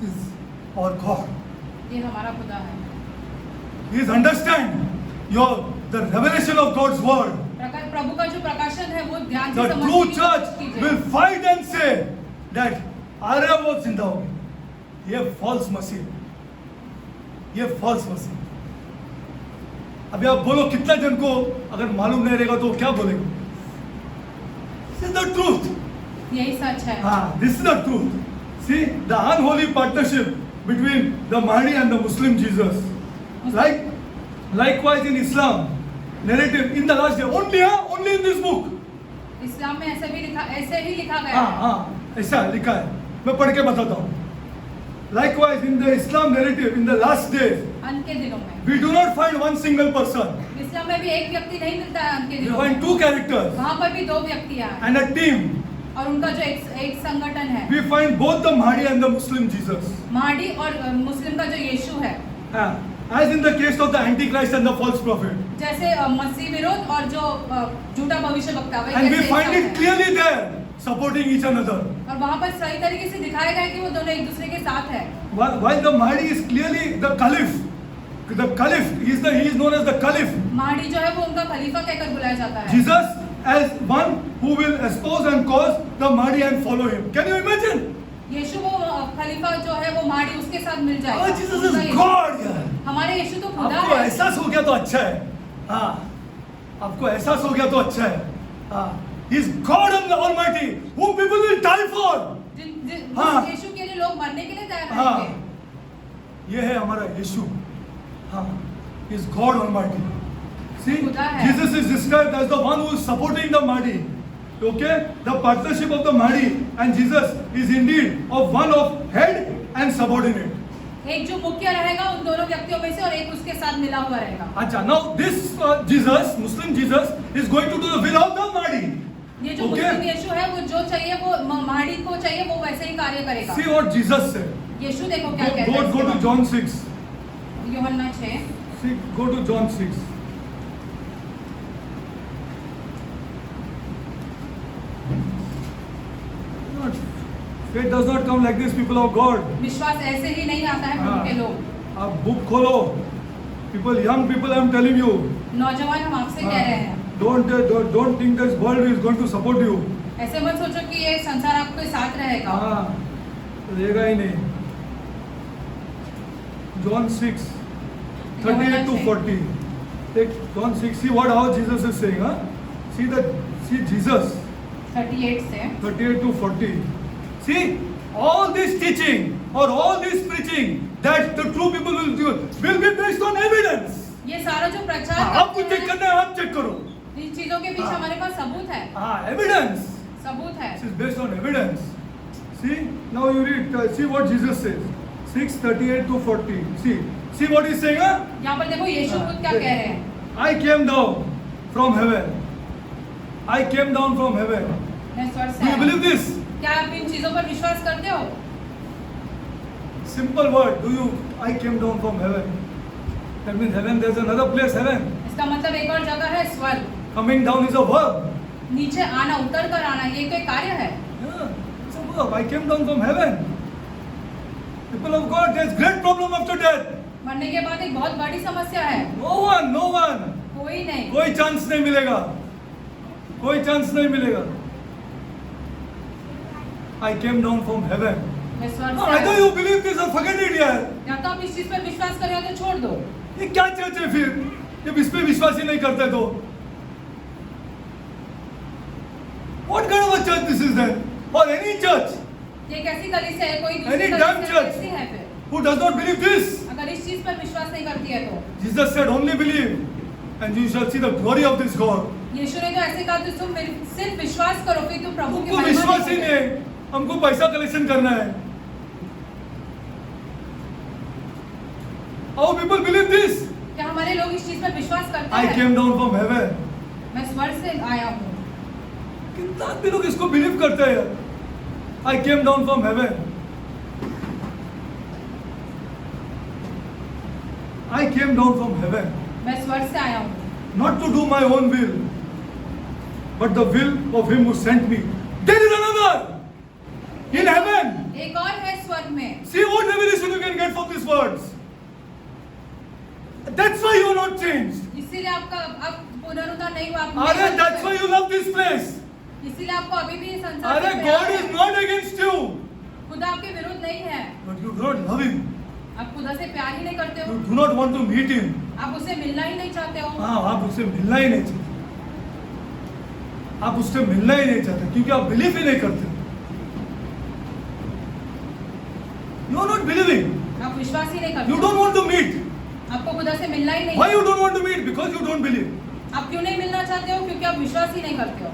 This is our God. ये हमारा खुदा है। Please understand the revelation of God's word. प्रभु का जो प्रकाशन है वो ध्यान से The समझने true की church कोशिश कीजिए। will fight and say that अरे वो जिंदा हो गया, ये false मसीह, ये false मसीह। अभी आप बोलो कितना जन को अगर मालूम नहीं रहेगा तो क्या बोलेंगे? This is the truth. यही सच है। हाँ, this is the truth. See the unholy partnership between the Mahdi and the Muslim Jesus. Likewise in Islam, narrative in the last day, only in this book. इस्लाम में ऐसे ही लिखा गया है। हाँ, ऐसा लिखा है, मैं पढ़ के बताता हूँ। Likewise in the Islam narrative, in the last days, अंत के दिनों में we do not find one single person. इस्लाम में भी एक व्यक्ति नहीं मिलता है अंत के We दिनों find में। two characters वहाँ पर भी दो व्यक्तियाँ हैं and a team. और उनका जो एक संगठन है। We find both the Mahdi and the Muslim Jesus. महाडी और मुस्लिम का जो यीशु है, As in the case of the Antichrist and the false prophet. जैसे मसीह विरोध और जो झूठा भविष्यवक्ता वही And we कैसे find एक it साथ है। clearly there, supporting each another. और वहाँ पर सही तरीके से दिखाया गया है कि वो दोनों एक दूसरे के साथ है। While the Mahdi is clearly the Caliph. The Caliph, he is known as the Caliph. महाडी जो है वो उनका खलीफा कहकर बुलाया जाता है। Jesus as one who will espouse and cause the Mahdi and follow him. Can you imagine? यीशु वो खलीफा जो है वो महाडी उसके साथ मिल जाएगा। Oh, Jesus उनका is यीशु- God यार। हमारे यीशु तो खुदा आपको है। एहसास हो गया तो अच्छा है। हाँ, आपको एहसास हो गया तो अच्छा है। हाँ, He is God Almighty, whom people will die for. हाँ। यीशु के लिए लोग मरने के लिए तैयार हाँ, रहेंगे। ये है हमारा यीशु। हाँ, He is God Almighty. See, खुदा है। Jesus is described as the one who is supporting the Mahdi. Okay, the partnership of the Mahdi and Jesus is indeed of one of head and subordinate. एक जो मुख्य रहेगा उन दोनों व्यक्तियों में से और एक उसके साथ मिला हुआ रहेगा। अच्छा, now this Jesus, Muslim Jesus, is going to do the will of the Mahdi. ये जो Okay. मुस्लिम यीशु है वो जो चाहिए वो महाडी को चाहिए वो वैसे ही कार्य करेगा। See what Jesus said. यीशु देखो क्या कहता है। Go इसके to बारे में। John 6. यूहन्ना 6 See, go to John 6. Faith does not come like this, people of God. विश्वास ऐसे ही नहीं आता है हाँ। प्रभु के लोग। आप बुक खोलो, people, young people, I am telling you, नौजवान हम आपसे कह रहे हैं, don't think this world is going to support you. ऐसे मत सोचो कि ये संसार आपके साथ रहेगा। हाँ, रहेगा ही नहीं। John 6, 38 to 40. Take John 6. See what how Jesus is saying. Huh? See Jesus. 38 से 38 to 40. See all this teaching or all this preaching that the true people will do will be based on evidence. ये सारा जो प्रचार आपको करते check हैं, करना है, आप चेक करो. इन चीजों के पीछे हाँ। हमारे पास सबूत है, Evidence. सबूत है। This is based on evidence. See, now you read. See what Jesus says. 6:38 to 40. See what he's saying. Huh? यहाँ पर देखो यीशु खुद क्या कह रहे हैं। I came down from heaven. I came down from heaven. मैं स्वर्ग से Do you आया। believe this? क्या आप इन चीजों पर विश्वास करते हो? Simple word. Do you? I came down from heaven. That means heaven. There's another place. Heaven. इसका मतलब एक और जगह है स्वर्ग। Coming down is a verb. नीचे आना, उतर कर आना, ये तो एक कार्य है। Yeah, it's a verb. I came down from heaven. People of God, there's great problem after death. मरने के बाद एक बहुत बड़ी समस्या है। No one. कोई नहीं। कोई चांस नहीं मिलेगा. कोई चांस नहीं मिलेगा. I came down from heaven. मैं स्वर्ग No, से either आया। you believe this or forget it, यार. या तो आप इस चीज पर विश्वास करें या तो छोड़ दो। ये क्या चर्च है फिर? जब इस पे विश्वास ही नहीं करते तो? What kind of a church this is then? Or any church ये कैसी कलीसिया है? कोई दूसरी Any damn कलीसिया church. कैसी है फिर? who does not believe this? अगर इस चीज पर विश्वास नहीं करती है तो Jesus said, only believe, and you shall see the glory of this God. यीशु ने तो ऐसे कहा तो तुम सिर्फ विश्वास करो फिर तुम प्रभु की हमको महिमा विश्वास ही देखोगे। नहीं, हमको पैसा कलेक्शन करना है. How people believe this? क्या हमारे लोग इस चीज पर विश्वास करते I हैं? came down from heaven. मैं स्वर्ग से आया हूँ। कितना आदमी लोग इसको बिलीव करते हैं? I came down from heaven. I came down from heaven. मैं स्वर्ग से आया हूँ। Not to do my own will, but the will of him who sent me. There is another in heaven. एक और है स्वर्ग में। See what revelation you can get from these words. That's why you are not changed. इसीलिए आपका अब पुनरुद्धार नहीं हुआ। आप Are that's why you love this place. इसीलिए आपको अभी भी ये संसार Are से प्यार God is है। not against you, खुदा आपके विरुद्ध नहीं है। but you do not love him. आप खुदा से प्यार ही नहीं करते हो। You do not want to meet him. आप उससे मिलना ही नहीं चाहते हो। हाँ, आप उससे मिलना ही नहीं चाहते. आप उससे मिलना ही नहीं चाहते क्योंकि आप बिलीव ही नहीं करते. You are not believing. आप विश्वास ही नहीं करते You हो। don't want to meet. आपको खुदा से मिलना ही नहीं Why है। you don't want to meet? Because you don't believe. आप क्यों नहीं मिलना चाहते हो? क्योंकि आप विश्वास ही नहीं करते हो।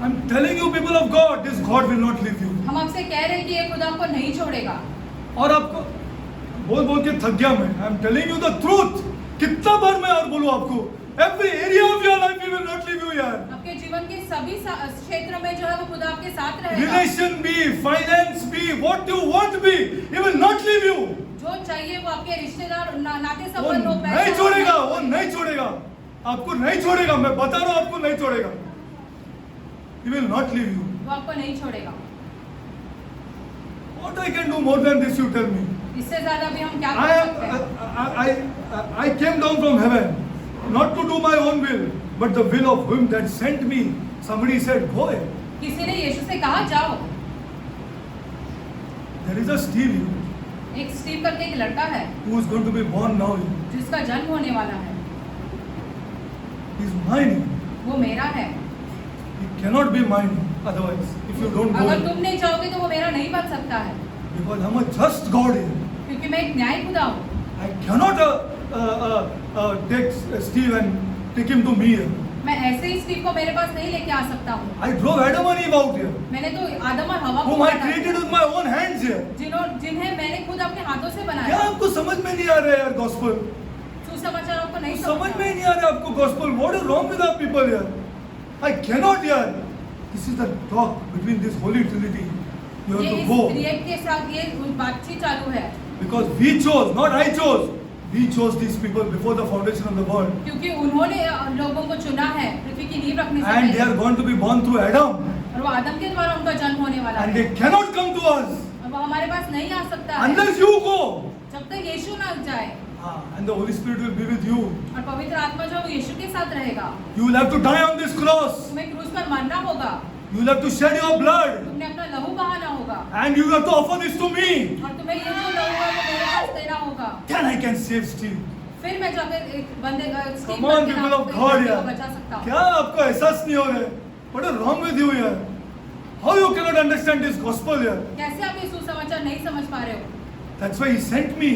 I'm telling you, people of God, this God will not leave you. हम आपसे कह रहे हैं कि ये खुदा आपको नहीं छोड़ेगा। और आपको बोल बोल के थक गया मैं. I'm telling you the truth. कितना बार मैं और बोलूं आपको? Every area of your life He will not leave you, यार. आपके जीवन के सभी क्षेत्र में जो है वो खुदा आपके साथ रहेगा। Relation be, finance be, what you want be, He will not leave you. जो चाहिए वो आपके रिश्तेदार नाते वो संबंध हो, पैसा नहीं हो, छोड़ेगा, वो नहीं छोड़ेगा. आपको नहीं छोड़ेगा. मैं बता रहा हूँ, आपको नहीं छोड़ेगा. He will not leave you. वो आपको नहीं छोड़ेगा। What I can do more than this, you tell me. इससे ज्यादा भी हम क्या कर सकते हैं? I came down from heaven, not to do my own will, but the will of Him that sent me. Somebody said, go. किसी ने यीशु से कहा जाओ। There is a Steve एक स्टीव करके एक लड़का है who is going to be born now. जिसका जन्म होने वाला है। He is mine. वो मेरा है। He cannot be mine otherwise. If you don't अगर go, तुम नहीं जाओगे तो वो मेरा नहीं बन सकता है, because I'm a just God here. क्योंकि मैं एक न्याय खुदा हूँ। I cannot take Steve and take him to me here. मैं ऐसे ही स्टीव को मेरे पास नहीं लेके आ सकता हूँ। I drove Adam and Eve out here, मैंने तो आदम और हवा को whom I बनाया, created with my own hands here. जिन्हें मैंने खुद अपने हाथों से क्या बनाया। आपको समझ में नहीं आ रहा है यार gospel? सुसमाचार आपको नहीं समझ में ही समझ नहीं आ रहा है आपको gospel. What is wrong with our people here? I cannot here. This is the talk between this holy trinity. You ये have to इस go क्रिएट के साथ ये बातचीत चालू है, because we chose, not I chose. We chose these people before the foundation of the world, क्योंकि उन्होंने लोगों को चुना है पृथ्वी की नींव रखने से and they पहले। are going to be born through Adam. और और वो आदम के द्वारा उनका जन्म होने वाला And है they cannot come to us और वो हमारे पास नहीं आ सकता है unless you go. जब तक यीशु ना जाए And the Holy Spirit will be with you. और पवित्र आत्मा जो है वो यीशु के साथ रहेगा You will have to die on this cross. तुम्हें क्रूस पर मरना होगा You will have to shed your blood. तुमने अपना लहू बहाना होगा And you will have to offer this to me. और तुम्हें ये जो लहू है वो मेरे पास देना होगा Then I can save Steve. फिर मैं जाकर एक बंदे का Come on, people of God को यार. बचा सकता हूँ क्या आपको एहसास नहीं हो रहा है? What is wrong with you यार? How you cannot understand this gospel यार? कैसे आप ये सुसमाचार नहीं समझ पा रहे हो That's why he sent me.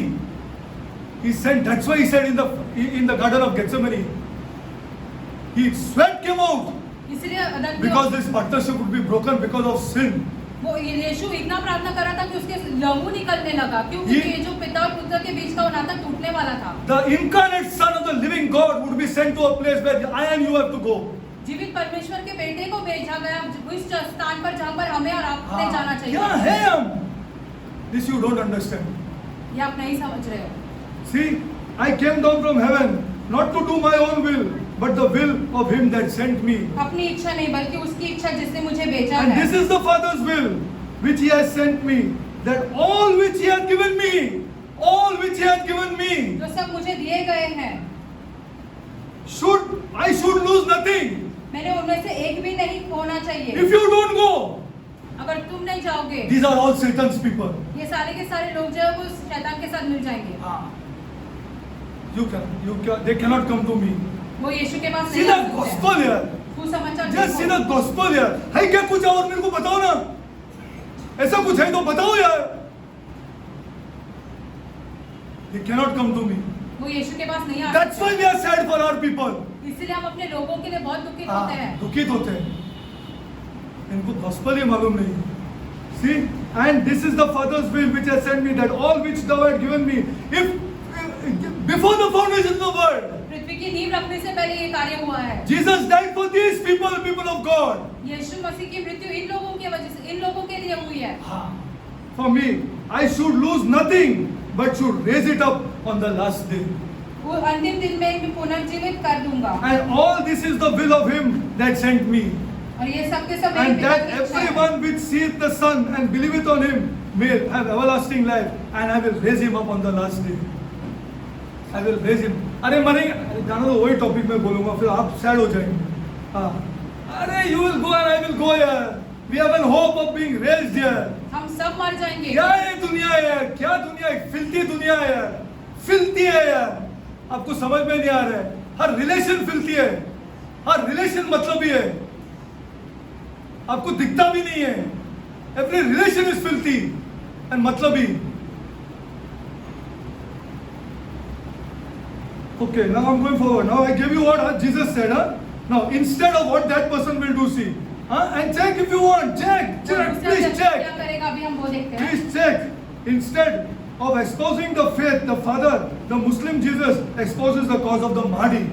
That's why he said in the Garden of Gethsemane. He sweat came out इसलिए अदन because this partnership would be broken because of sin. वो यीशु इतना प्रार्थना कर रहा था कि उसके लहू निकलने लगा क्योंकि ये- ये जो पिता और पुत्र के बीच का वो नाता टूटने वाला था The incarnate Son of the living God would be sent to a place where I and you have to go. जीवित परमेश्वर के बेटे को भेजा गया उस स्थान पर जहाँ पर हमें और आपने जाना क्या चाहिए है हम? This you don't understand. ये आप नहीं समझ रहे हो See, I came down from heaven not to do my own will, but the will of Him that sent me. अपनी इच्छा नहीं बल्कि उसकी इच्छा जिसने मुझे भेजा And है this is the Father's will, which He has sent me, that all which He has given me, all which He has given me, जो सब मुझे दिए गए हैं I should lose nothing. मैंने उनमें से एक भी नहीं खोना चाहिए If you don't go, अगर तुम नहीं जाओगे these are all Satan's people. ये सारे के सारे लोग जो है वो शैतान के साथ मिल जाएंगे They cannot come to me. वो यीशु के पास See नहीं आ the सकते gospel here. सुसमाचार Just see देखो। the gospel here. है क्या कुछ और मेरे को बताओ ना? ऐसा कुछ है तो बताओ यार. They cannot come to me. वो यीशु के पास नहीं आ That's why सकते we are sad for our people. इसलिए हम अपने लोगों के लिए बहुत दुखित होते हैं दुखित होते हैं. इनको gospel ही मालूम नहीं. See, and this is the Father's will which has sent me, that all which thou hast given me, if before the foundation of the world, पृथ्वी की नींव रखने से पहले ये कार्य हुआ है Jesus died for these people, people of God. यीशु मसीह की मृत्यु इन लोगों की वजह से इन लोगों के लिए हुई है For me, I should lose nothing, but should raise it up on the last day. वो अंतिम दिन में मैं पुनर्जीवित कर दूंगा And all this is the will of Him that sent me. और ये सब के सब मेरे And पिता that की इच्छा है everyone which seeth the Son and believeth on Him may have everlasting life, and I will raise him up on the last day. I will raise him. अरे मरेंगे, जानो तो वही टॉपिक में बोलूंगा, फिर आप सैड हो जाएंगे. हाँ, अरे you will go and I will go here. We have an hope of being raised here. हम सब मर जाएंगे क्या ये दुनिया है यार? क्या दुनिया है? फिल्थी दुनिया है यार. फिल्थी है यार. आपको समझ में नहीं आ रहा है. हर रिलेशन फिल्थी है. हर रिलेशन मतलबी है. आपको दिखता भी नहीं है. Every relation is filthy and मतलबी. Okay, now I'm going forward. Now I gave you what Jesus said. Now instead of what that person will do, see. And check if you want. Check. Please क्या check. करेगा अभी हम वो देखते हैं Please check. Instead of espousing the faith, the Father, the Muslim Jesus exposes the cause of the Mahdi.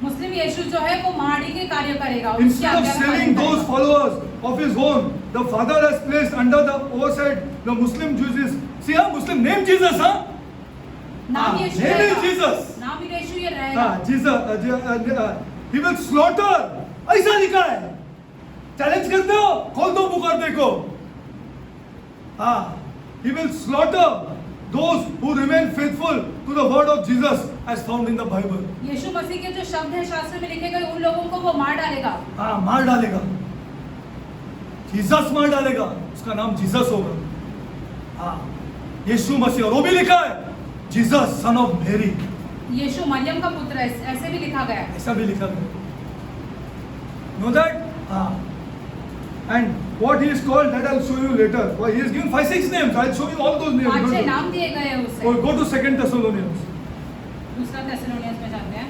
मुस्लिम यीशु जो है वो महाड़ी के कार्य करेगा उसकी Instead of आज्ञा का saving पालन those करेगा। followers of his own, the Father has placed under the oversight the Muslim Jesus. See, Muslim name Jesus, huh? नाम यीशु Name is रहेगा Jesus. नाम यीशु ये रहेगा Jesus, he will slaughter. ऐसा लिखा है. चैलेंज करते हो? खोल दो बुक और देखो. He will slaughter those who remain faithful to the word of Jesus as found in the Bible. यीशु मसीह के जो शब्द है शास्त्र में लिखे गए उन लोगों को वो मार डालेगा मार डालेगा. जीसस मार डालेगा. उसका नाम जीसस होगा. यीशु मसीह. और वो भी लिखा है जीसस सन ऑफ मेरी. यीशु मरियम का पुत्र है ऐसे भी लिखा गया है ऐसा भी लिखा गया. Know that? And what he is called, that I'll show you later. Why he is given 5-6 names. I'll show you all those names. 5-6 नाम दिए गए हैं उसे Or go to 2 Thessalonians. दूसरा थेसलोनियंस में जाते हैं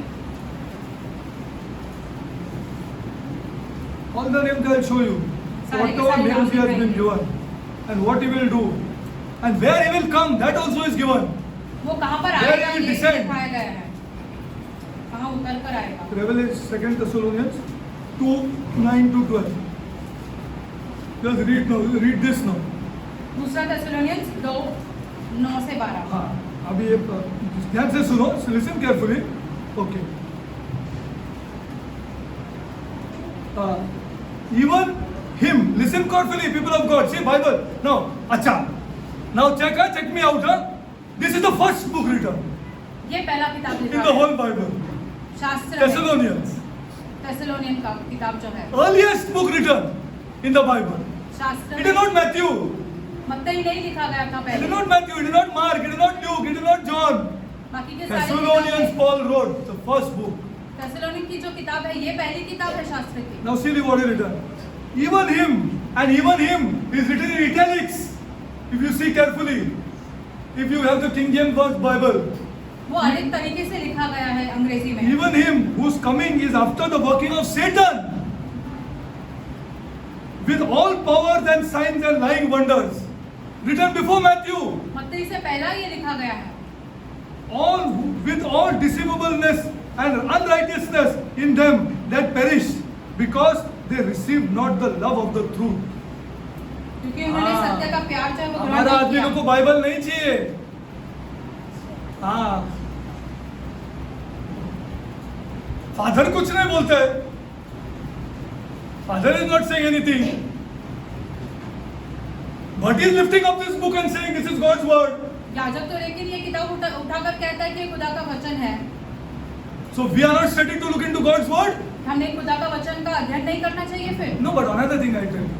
All the names I'll show you. सारे के Whatever सारे names he नाम has been दिए given. And what he will do. And where he will come, that also is given. वो कहाँ पर Where आएगा he will ये descend. दिखाया गया है कहाँ उतर कर आएगा Revelation 2 Thessalonians 2:9-12. Just read this now. दूसरा थेसलोनियंस 2:9-12 हाँ, अभी ये ध्यान से सुनो. Listen carefully. Okay. Even him. Listen carefully, people of God. See Bible. Now, acha. Now check me out. Huh? This is the first book written ये पहला किताब in लिखा the है whole Bible. शास्त्र में Thessalonians. थेसलोनियन का किताब जो है Earliest book written in the Bible. शास्त्र It is not Matthew. मत्ती नहीं लिखा गया था It पहले is not Matthew. It is not Mark. It is not Luke. It is not John. बाकी के सारे Thessalonians किताबें- Paul wrote the first book. थेसलोनिक की जो किताब है ये पहली किताब है शास्त्र की Now see what is written. Even him is written in italics. If you see carefully, if you have the King James Bible, वो अलग तरीके से लिखा गया है अंग्रेजी में even him whose coming is after the working of Satan, with all powers and signs and lying wonders, written before Matthew, मत्ती से पहला ये लिखा गया है all with all deceivableness and unrighteousness in them that perish, because they received not the love of the truth. क्योंकि उन्होंने सत्य का प्यार जो है वो ग्रहण हमारा नहीं आदमी किया। को बाइबल नहीं चाहिए। हाँ, फादर कुछ नहीं बोलते, father is not saying anything, but is lifting up this book and saying this is God's word. याजक तो लेकिन ये किताब उठाकर कहता है कि ये खुदा का वचन है। So we are not study to look into God's word. हमने खुदा का वचन का अध्ययन नहीं करना चाहिए फिर? No, but another thing I tell,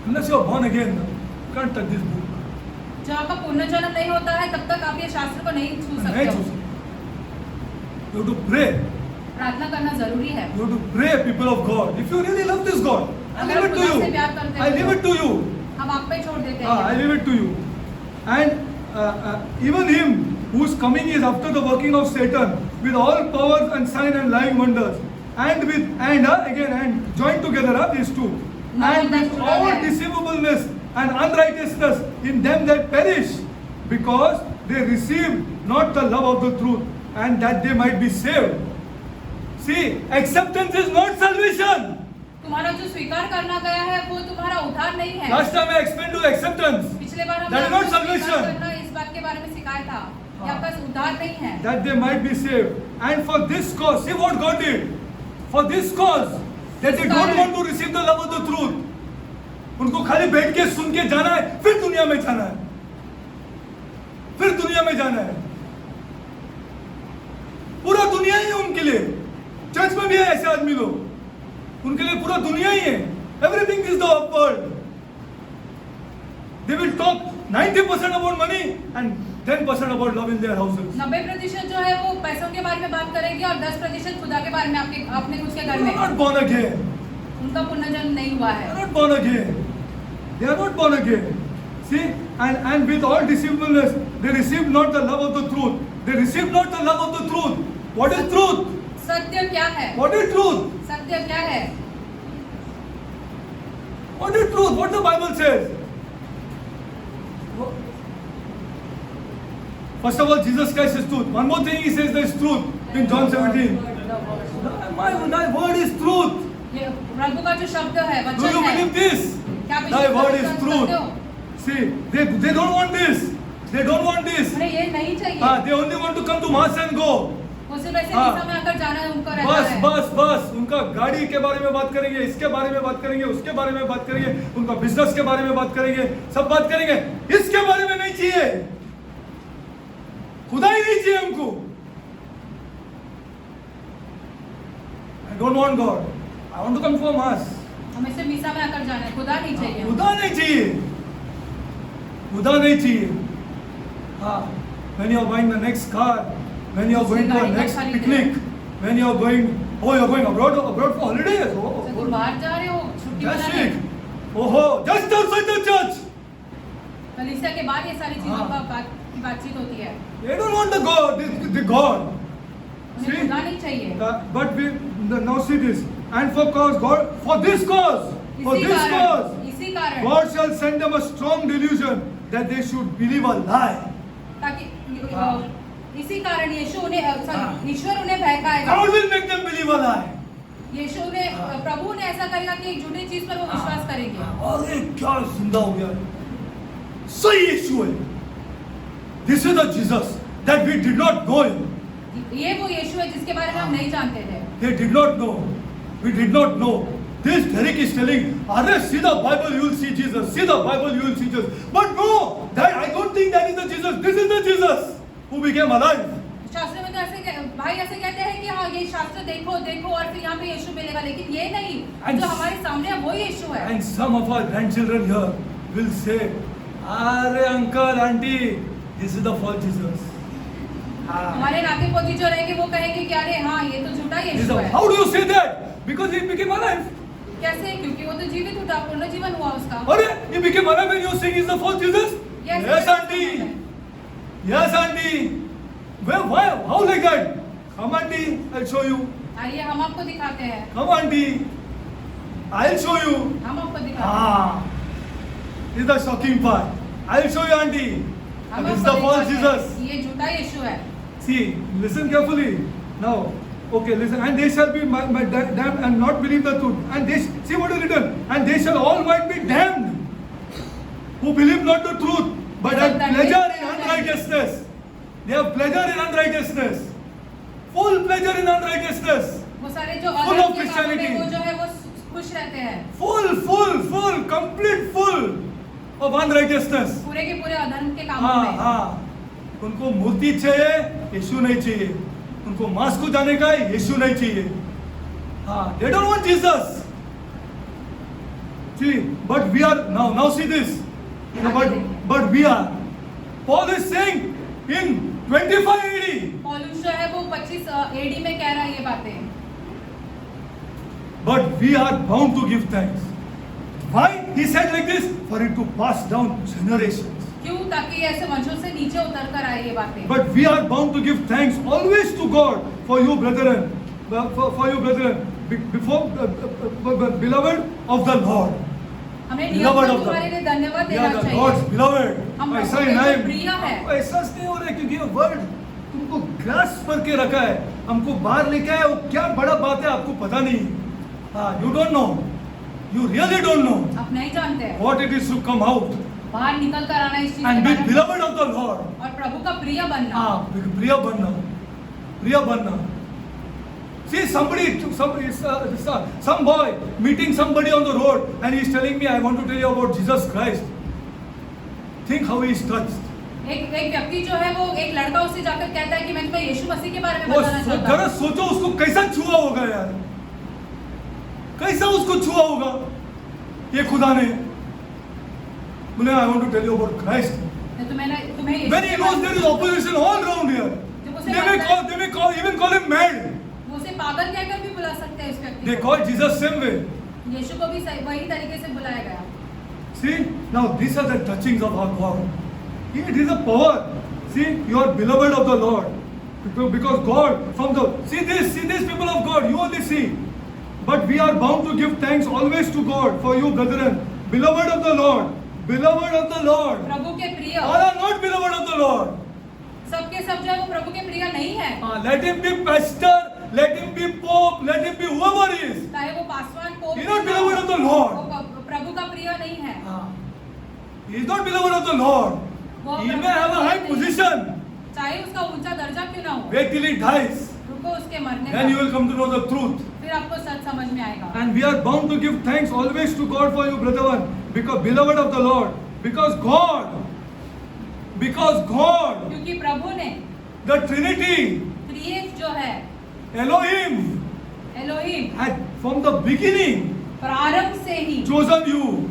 unless you are born again, you can't touch this book. जब आपका पुनर्जन्म नहीं होता है तब तक आप ये शास्त्र को नहीं छू नहीं सकते छू हो। सकते। You have to pray. प्रार्थना करना जरूरी है। You have to pray, people of God. If you really love this God, I leave it to खुदा से you. प्यार करते I हो। leave it to you. हम आप पे छोड़ देते I हैं। leave it to you. And even him whose coming is after the working of Satan, with all powers and sign and lying wonders, and joined together these two, and with all deceivableness and unrighteousness in them that perish, because they received not the love of the truth, and that they might be saved. See, acceptance is not salvation. तुम्हारा जो स्वीकार करना गया है वो तुम्हारा उद्धार नहीं है। Last time I explained to you acceptance. पिछले बार That is हमने not आपको स्वीकार salvation. करना इस बात के बारे में सिखाया था कि हाँ। आपका उद्धार नहीं है। That they might be saved. And for this cause, see what God did. For this cause, that they don't want to receive the love of the truth. उनको खाली बैठ के सुन के जाना है, फिर दुनिया में जाना है, फिर दुनिया में जाना है। पूरा दुनिया ही है उनके लिए। चर्च में भी है ऐसे आदमी लोग, उनके लिए पूरा दुनिया ही है। Everything is the world. They will talk 90% about money and 10% about love in their houses. 90% जो है वो पैसों के बारे में बात करेगी और 10% खुदा के बारे में अपने खुद के घर They में। are not born again. उनका पुनर्जन्म नहीं हुआ They है। are not born again. They are not born again. See, and with all deceitfulness, they received not the love of the truth. They received not the love of the truth. What is truth? सत्य क्या है? What is truth? सत्य क्या है? What is truth? What the Bible says? First of all, Jesus Christ is truth. One more thing he says there is truth in John 17. My word is truth. ये प्रभु का जो शब्द है Do वचन you है। believe this? क्या Thy word is विश्वास truth. करते हो? See, they don't want this. They don't want this. उन्हें ये नहीं चाहिए। They only want to come to mass and go. वो सिर्फ ऐसे हाँ। दिशा में आकर जाना है उनको रहता बस है। बस उनका गाड़ी के बारे में बात करेंगे, इसके बारे में बात करेंगे, उसके बारे में बात करेंगे, उनका बिजनेस के बारे में बात करेंगे, सब बात करेंगे। इसके बारे में नहीं चाहिए, खुदा ही नहीं चाहिए हमको। I don't want God. I want to come for mass. हमें सिर्फ मिसा में आकर जाना है, खुदा नहीं चाहिए। खुदा नहीं चाहिए, खुदा नहीं चाहिए। हाँ, when you are buying the next car, when you are going to a next picnic, when you are going, oh, you are going abroad for holidays. तो Oh, तुम बाहर जा रहे हो छुट्टी that's मनाने। it. Oh, just outside the church. कलीसिया के बाद ये सारी चीजों हाँ। की बातचीत होती है। They don't want the God, the God. उन्हें See? खुदा नहीं चाहिए। But now see this. And for this cause, इसी कारण God shall send them a strong delusion that they should believe a lie. ताकि हाँ। इसी कारण यीशु उन्हें हाँ। ईश्वर उन्हें बहकाएगा। God will make them believe a lie. यीशु उन्हें हाँ। प्रभु ने ऐसा करेगा कि एक झूठी चीज पर वो विश्वास करेंगे। अरे क्या जिंदा हो गया, सही यीशु है। This is the Jesus that we did not know him. ये वो यीशु है जिसके बारे में हम नहीं जानते थे। They did not know. We did not know. This Derek is telling, Arre, see the Bible, you will see Jesus. See the Bible, you will see Jesus. But no, that I don't think that is the Jesus. This is the Jesus who became alive. शास्त्र में तो भाई ऐसे कहते हैं कि हाँ ये शास्त्र देखो देखो और फिर यहाँ पे यीशु मिलेगा, लेकिन ये नहीं जो हमारे सामने है वो यीशु है. And some of our grandchildren here will say, Arre, uncle, auntie, this is the false Jesus. हमारे नाते पोती जो रहेंगे वो कहेंगे कि अरे हाँ ये तो झूठा यीशु है. How do you say that? Because he became alive. कैसे? क्योंकि वो तो जीवित उठा, पुनर्जीवन हुआ उसका. Arre, he became alive and you are saying he's the false Jesus? Yes, auntie. Yes, auntie. Well, why? How like that? Come, auntie, I'll show you. आइए हम आपको दिखाते हैं. Come, auntie, I'll show you. हम आपको दिखाते हैं. This is the shocking part. I'll show you, auntie. हम This is the आपको false दिखाते Jesus. हैं. ये झूठा यीशु है. See, listen carefully. Now, okay, listen. And they shall be damned and not believe the truth. And they see what is written. And they shall all might be damned who believe not the truth, but have pleasure in unrighteousness. They have pleasure in unrighteousness. Full pleasure in unrighteousness. वो सारे जो Full of अधर्म के कामों में Christianity. वो जो है वो खुश रहते हैं. Full, complete full of unrighteousness. पूरे के पूरे अधर्म के कामों में. हाँ. उनको मूर्ति चाहिए, यीशु नहीं चाहिए. उनको मास को जाने का है, यीशु नहीं चाहिए. हाँ. They don't want Jesus. See, but we are now see this. But we are. Paul is saying in 25 AD. पौलुस जो है वो 25 एडी में कह रहा है ये बातें. But we are bound to give thanks. Why? He said like this, for it to pass down generations. क्यों? ताकि ऐसे वंशों से नीचे उतर कर आए ये बातें. But we are bound to give thanks always to God for you, brethren, for you, brethren, before beloved of the Lord. हमें Beloved नियम of तुम्हारे लिए धन्यवाद We देना are the चाहिए. God's beloved. हम ऐसा प्रभु ही के नहीं, जो प्रिय है. ऐसा नहीं हो रहा है क्योंकि ये वर्ड तुमको ग्रास पर के रखा है, हमको बाहर लेके आया. वो क्या बड़ा बात है आपको पता नहीं. हाँ, you don't know. You really don't know आप नहीं जानते हैं. what it is to come out बाहर निकल कर आना इस चीज and के be बारे में. beloved of the Lord. और प्रभु का प्रिय बनना. हाँ, प्रिय बनना. See, some boy meeting somebody on the road and he's telling me, I want to tell you about Jesus Christ. Think how he is touched. एक व्यक्ति जो है वो एक लड़का उससे जाकर कहता है कि मैं तुम्हें यीशु मसीह के बारे में वो बताना चाहता जरा हूँ. सोचो उसको कैसा छुआ होगा यार. कैसा उसको छुआ होगा ये खुदा ने. बोले, I want to tell you about Christ. तुम्हें यीशु When he के knows बारे there में- is opposition all around here, जब उसे they may लगता है- even call him mad. वो उसे पागल कहकर भी बुला सकते हैं इस व्यक्ति They को. call Jesus same way. यीशु को भी वही तरीके से बुलाया गया. See, now these are the touchings of our God. It is a power. See, you are beloved of the Lord. Because God, from the, see this people of God, you only see. But we are bound to give thanks always to God for you, brethren, beloved of the Lord. Beloved of the Lord. प्रभु के प्रिय. All are not beloved of the Lord. सबके सब जो है वो प्रभु के प्रिय नहीं है. Let him be pastor, let him be pope, let him be whoever he is. चाहे वो Paswan pope He is not beloved of the Lord. वो प्रभु का प्रिय नहीं है. He is not beloved of the Lord. वो He Prabhu may have a का high प्रिय नहीं है. position. चाहे उसका ऊंचा दर्जा क्यों ना हो. Wait till he dies. रुको उसके मरने Then you तक. will come to know the truth. फिर आपको सच समझ में आएगा. And we are bound to give thanks always to God for you, brethren, because beloved of the Lord, because God, क्योंकि प्रभु ने the Trinity, त्रिएक जो है Elohim, Elohim had from the beginning प्रारंभ से ही chosen you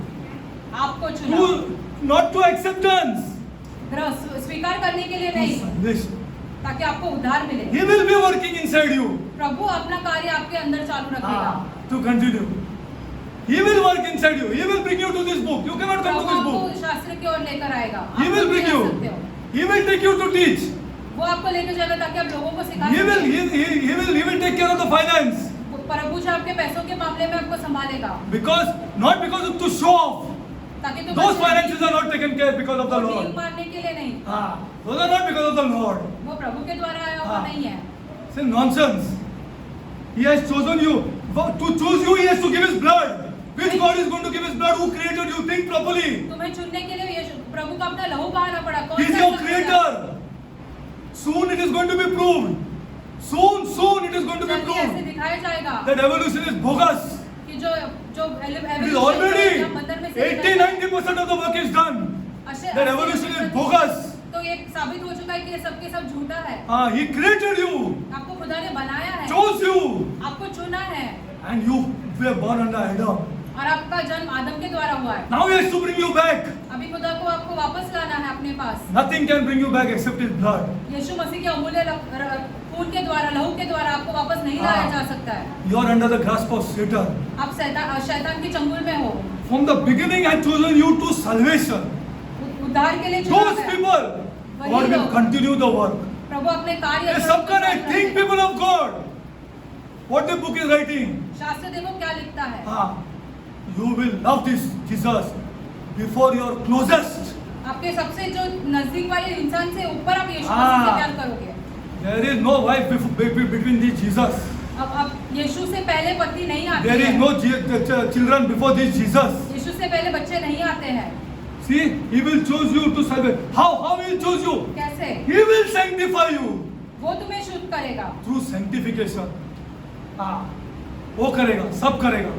आपको चुना. to not to acceptance, स्वीकार करने के लिए to नहीं, salvation. ताकि आपको उद्धार मिले. He will be working inside you प्रभु अपना कार्य आपके अंदर चालू रखेगा. to continue. He will work inside you. He will bring you to this book. You cannot come Prabhu to this आपको book. शास्त्र की ओर लेकर आएगा. He आप will नहीं bring जा you. सकते हो. He will take you to teach. वो आपको लेकर जाएगा ताकि आप लोगों को सिखा He will, सकें. he will take care of the finance. प्रभु जो आपके पैसों के मामले में आपको संभालेगा. Not because of to show off. ताकि तुम Those finances are not taken care because of the भीख Lord. मारने के लिए नहीं. Those are not because of the Lord. वो प्रभु के द्वारा आया हुआ नहीं है. It's nonsense. He has chosen you. To choose you, he has to give his blood. Which God is going to give his blood? Who created you? Think properly. तुम्हें चुनने के लिए प्रभु का अपना लहू बहाना पड़ा. कौन He is सा your ऐसा creator. Soon it is going to be proved. Soon it is going to be जल्दी ऐसे proved दिखाया जाएगा that evolution is bogus. कि जो जो It is evolution already या मंदिर में से 80-90% of the work is done. That evolution is bogus. तो ये साबित हो चुका है कि ये सब के सब झूठा है। He created you, आपको खुदा ने बनाया है, chose you, आपको चुना है, and you were born under Adam. और आपका जन्म आदम के द्वारा हुआ है। Now he has to bring you back. अभी खुदा को आपको वापस लाना है अपने पास। Nothing can bring you back except his blood. यीशु मसीह के अमूल्य खून के द्वारा, लहू के द्वारा आपको वापस नहीं लाया जा सकता है। You are under the grasp of Satan. आप शैतान के चंगुल में हो। From the beginning, I chosen you to salvation. उद्धार के लिए चुना Those है। people, God will continue the work. प्रभु अपने कार्य ये सबका नहीं, think people of God. What the book is writing. शास्त्र देखो क्या लिखता है। You will love this Jesus before your closest. आपके सबसे जो नजदीक वाले इंसान से ऊपर आप यीशु मसीह से प्यार करोगे। There is no wife between these Jesus. अब यीशु से पहले पत्नी नहीं आती There है। is no children before this Jesus. यीशु से पहले बच्चे नहीं आते हैं। See, He will choose you to salvation. How He will choose you? कैसे? He will sanctify you वो तुम्हें शुद्ध करेगा। through sanctification. वो करेगा, सब करेगा,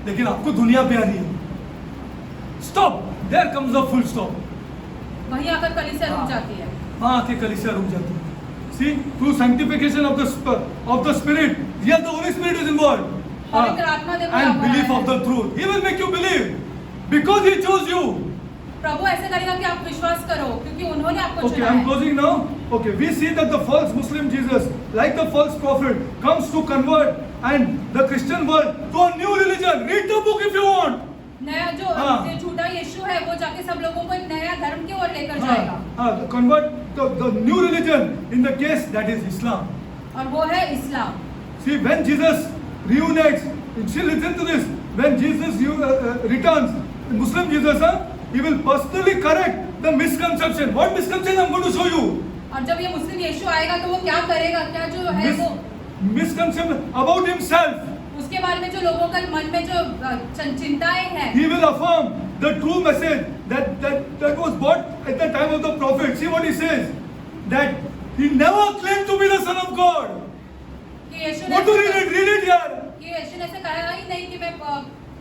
लेकिन आपको दुनिया प्यारी है। Stop. There comes the full stop. वहीं आकर कलीसिया रुक जाती है। वहाँ आके कलीसिया रुक जाती है। See, through sanctification of the Spirit, yes, the Holy Spirit is involved. पवित्र आत्मा देखो And यहाँ पर belief है। of the truth. He will make you believe because He chose you. प्रभु ऐसे करेगा कि आप विश्वास करो क्योंकि उन्होंने आपको Okay, चुना I'm है। closing now. Okay, we see that the false Muslim Jesus, like the false prophet, comes to convert and the Christian world to a new religion. Read the book if you want. नया जो हाँ। झूठा यीशु है वो जाके सब लोगों को एक नया धर्म की ओर लेकर जाएगा। Convert the new religion in the case that is Islam. और वो है इस्लाम। See, when Jesus reunites, see, listen to this. When Jesus returns, Muslim Jesus, He will personally correct the misconception. What misconception I'm going to show you? और जब ये मुस्लिम यीशु आएगा तो वो क्या करेगा, क्या जो है वो Misconception about Himself. उसके बारे में जो लोगों का मन में जो चिंताएं हैं, He will affirm the true message that was brought at the time of the prophet. See what he says, that he never claimed to be the son of God. कि यीशु ने What to read it here? कि यीशु ने ऐसे कहा ही नहीं कि मैं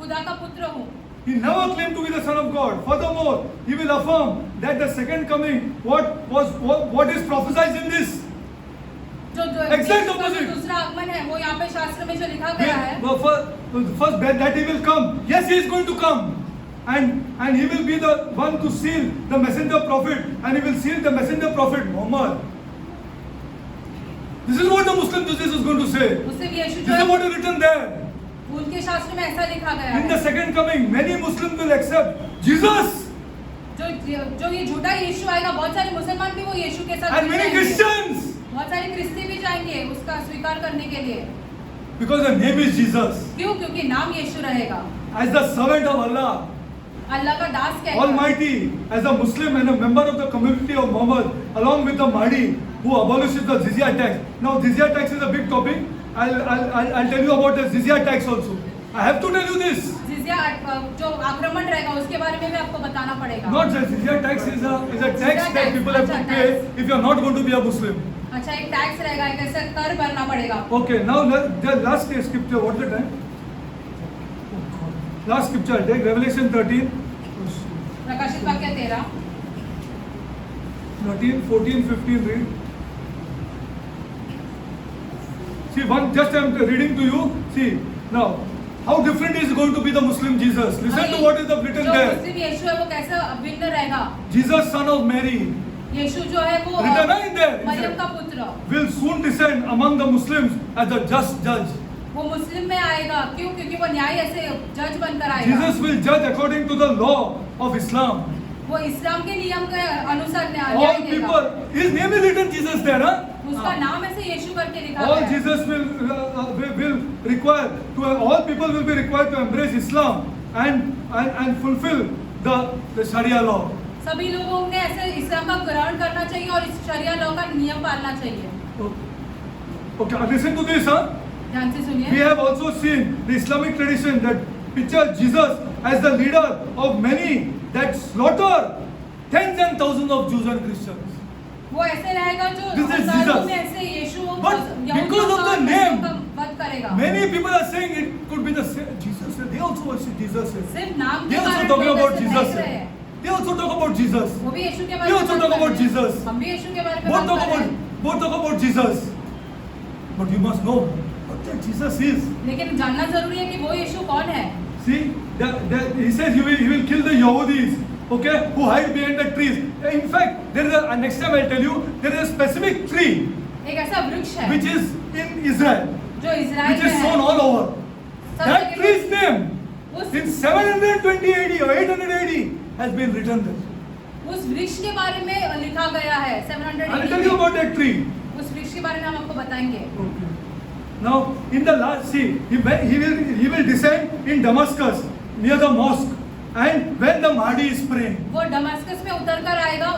खुदा का पुत्र हूँ। He never claimed to be the son of God. Furthermore, he will affirm that the second coming, what is prophesied in this? जो Exact यीशु का जो opposite. दूसरा आगमन है वो यहाँ पे शास्त्र में जो लिखा गया है, First that he will come. Yes, he is going to come. And he will be the one to seal the messenger prophet, and he will seal the messenger prophet Muhammad. This is what the Muslim Jesus is going to say. Muslim Yeshu This जो is है what is written there. उनके शास्त्र में ऐसा लिखा गया In the है। second coming, many Muslims will accept Jesus, जो ये झूठा यीशु आएगा, बहुत सारे मुसलमान भी वो यीशु के साथ and जुड़ many जाएंगे। Christians, बहुत सारे क्रिस्ती भी जाएंगे उसका स्वीकार करने के लिए। because the name is Jesus. क्यों? क्योंकि नाम यीशु रहेगा। As the servant of Allah अल्लाह का दास कहकर, Almighty, as a Muslim and a member of the community of Muhammad, along with the Mahdi who abolishes the jizya tax. Now jizya tax is a big topic. I'll tell you about the jizya tax also. I have to tell you this. जिजिया जो आक्रमण रहेगा उसके बारे में भी आपको बताना पड़ेगा। Not just jizya tax is a tax Jizya that tax, people have to अच्छा, pay tax. if you are not going to be a Muslim. अच्छा, एक टैक्स रहेगा, एक ऐसा कर भरना पड़ेगा। Okay, now the last scripture. What's the time? Last scripture. Take Revelation 13. प्रकाशित वाक्य 13, 13, 14, 15. Read. See, just I'm reading to you. See, now, how different is going to be the Muslim Jesus? Listen to what is written जो there. मुस्लिम यीशु है वो कैसा भिन्न रहेगा। Jesus, son of Mary, यीशु जो है वो written in there. मरियम का पुत्र, Will soon descend among the Muslims as the just judge. वो मुस्लिम में आएगा। क्यों? क्योंकि वो न्याय ऐसे जज बनकर आएगा। Jesus will judge according to the law of Islam. वो इस्लाम के नियम के अनुसार न्याय All देगा। people, his name is written Jesus there, huh? उसका नाम ऐसे यीशु करके लिखा All गया है। Jesus will require to all people will be required to embrace Islam and fulfill the Sharia law. सभी लोगों ने ऐसे इस्लाम का ग्रहण करना चाहिए और इस शरिया लॉ का नियम पालना चाहिए। Okay, listen to this, huh? ध्यान से We सुनिए। have also seen the Islamic tradition that pictures Jesus as the leader of many that slaughter tens and thousands of Jews and Christians. वो ऐसे रहेगा जो This is हजारों Jesus. में ऐसे यीशु But because of the name, करेगा। Many people are saying it could be the same. Jesus said, they also worship Jesus. सिर्फ नाम They के also कारण talking लोग about ऐसे Jesus. देख रहे हैं। They also talk about Jesus. वो भी यीशु के They बारे में also बात talk कर about रहे हैं। Jesus. हम भी यीशु के बारे में Both बात talk कर रहे about हैं। both talk about Jesus. But you must know what that Jesus is. लेकिन जानना जरूरी है कि वो यीशु कौन है। See, he says he will kill the Yahudis, okay, who hide behind the trees. In fact, there is a next time I'll tell you, there is a specific tree एक ऐसा वृक्ष है which is in Israel, जो Israel which में is है। sown all over. सब That जगह tree's name उस in 720 AD or 800 AD has been written there. उस वृक्ष के बारे में लिखा गया है 700 I'll tell you about that tree. उस वृक्ष के बारे में हम आपको बताएंगे। Okay. Now, in the last, see, he will descend in Damascus near the mosque, and when the Mahdi is praying. वो दमस्कस में उतर कर आएगा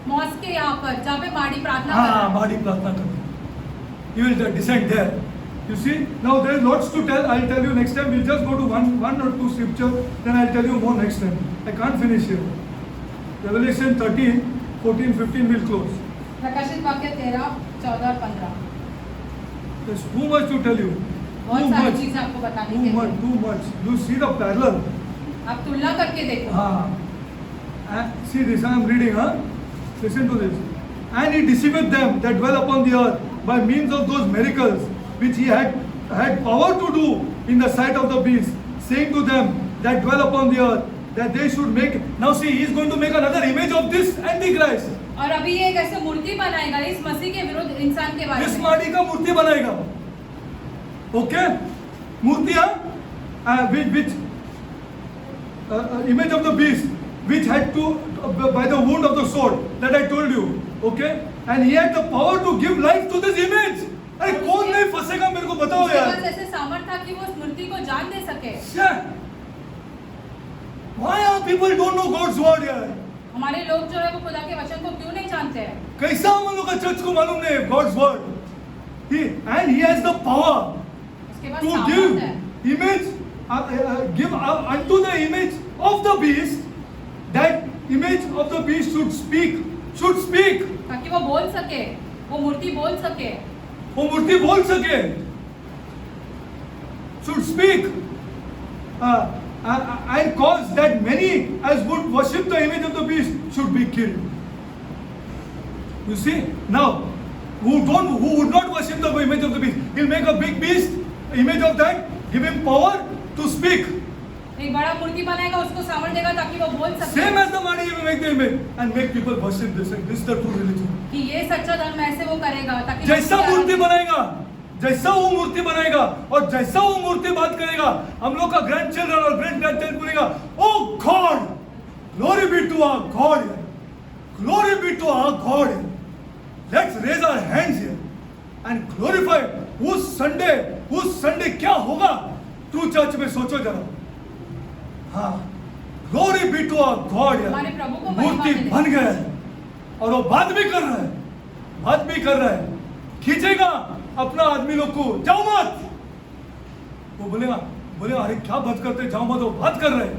मॉस्क के यहाँ पर जहाँ पे माड़ी प्रार्थना कर रहा है। Mahdi प्रार्थना कर। He will descend there. You see, now there is lots to tell. I'll tell you next time. We'll just go to one or two scripture. Then I'll tell you more next time. I can't finish here. Revelation 13, 14, 15 will close. प्रकाशित वाक्य 13, 14 और 15 There's too much to tell you. बहुत Too सारी much. चीजें आपको बताने Too के much. लिए। Too much. You see the parallel. आप तुलना करके देखो। See this. I am reading. Listen to this. And he deceived them that dwell upon the earth by means of those miracles which he had power to do in the sight of the beast, saying to them that dwell upon the earth that they should make. Now see, he is going to make another image of this Antichrist. और अभी ये एक ऐसे मूर्ति बनाएगा इस मसीह के विरुद्ध इंसान के बारे इस में। माटी का मूर्ति बनाएगा। ओके, मूर्तियां which image of the beast which had to by the wound of the sword that I told you. Okay, and he had the power to give life to this image. अरे कौन नहीं फंसेगा मेरे को बताओ उसके यार। पास ऐसे सामर्थ था कि वो उस मूर्ति को जान दे सके। Why are people don't know God's word यार? हमारे लोग जो है वो खुदा के वचन को क्यों नहीं जानते हैं? कैसा हम लोग का चर्च को मालूम नहीं है God's word? And he has the power उसके पास to सामर्थ give है image, give unto the image of the beast. That image of the beast should speak. ताकि वो बोल सके, वो मूर्ति बोल सके। वो मूर्ति बोल सके। Should speak. And cause that many as would worship the image of the beast should be killed. You see, now who would not worship the image of the beast, he'll make a big beast, image of that, give him power to speak. एक बड़ा मूर्ति बनाएगा उसको सामर्थ देगा ताकि वो बोल सके। Same as the Mahdi, he will make the image and make people worship this. And this is the true religion. कि ये सच्चा धर्म ऐसे वो करेगा ताकि जैसा मूर्ति बनाएगा, जैसा वो मूर्ति बनाएगा और जैसा वो मूर्ति बात करेगा, हम लोग का ग्रैंड चिल्ड्रन और ग्रेट ग्रैंड चिल्ड्रन बोलेगा, oh God, glory be to our God, glory be to our God, let's raise our hands here and glorify. उस संडे क्या होगा ट्रू चर्च में सोचो जरा। हाँ, glory be to our God, हमारे प्रभु को महिमा मूर्ति मिले। बन गया है और वो बात भी कर रहा है, खींचेगा अपना आदमी लोग को, जाओ मत। वो बोलेगा अरे क्या बात करते, जाओ मत, वो बात कर रहे हैं।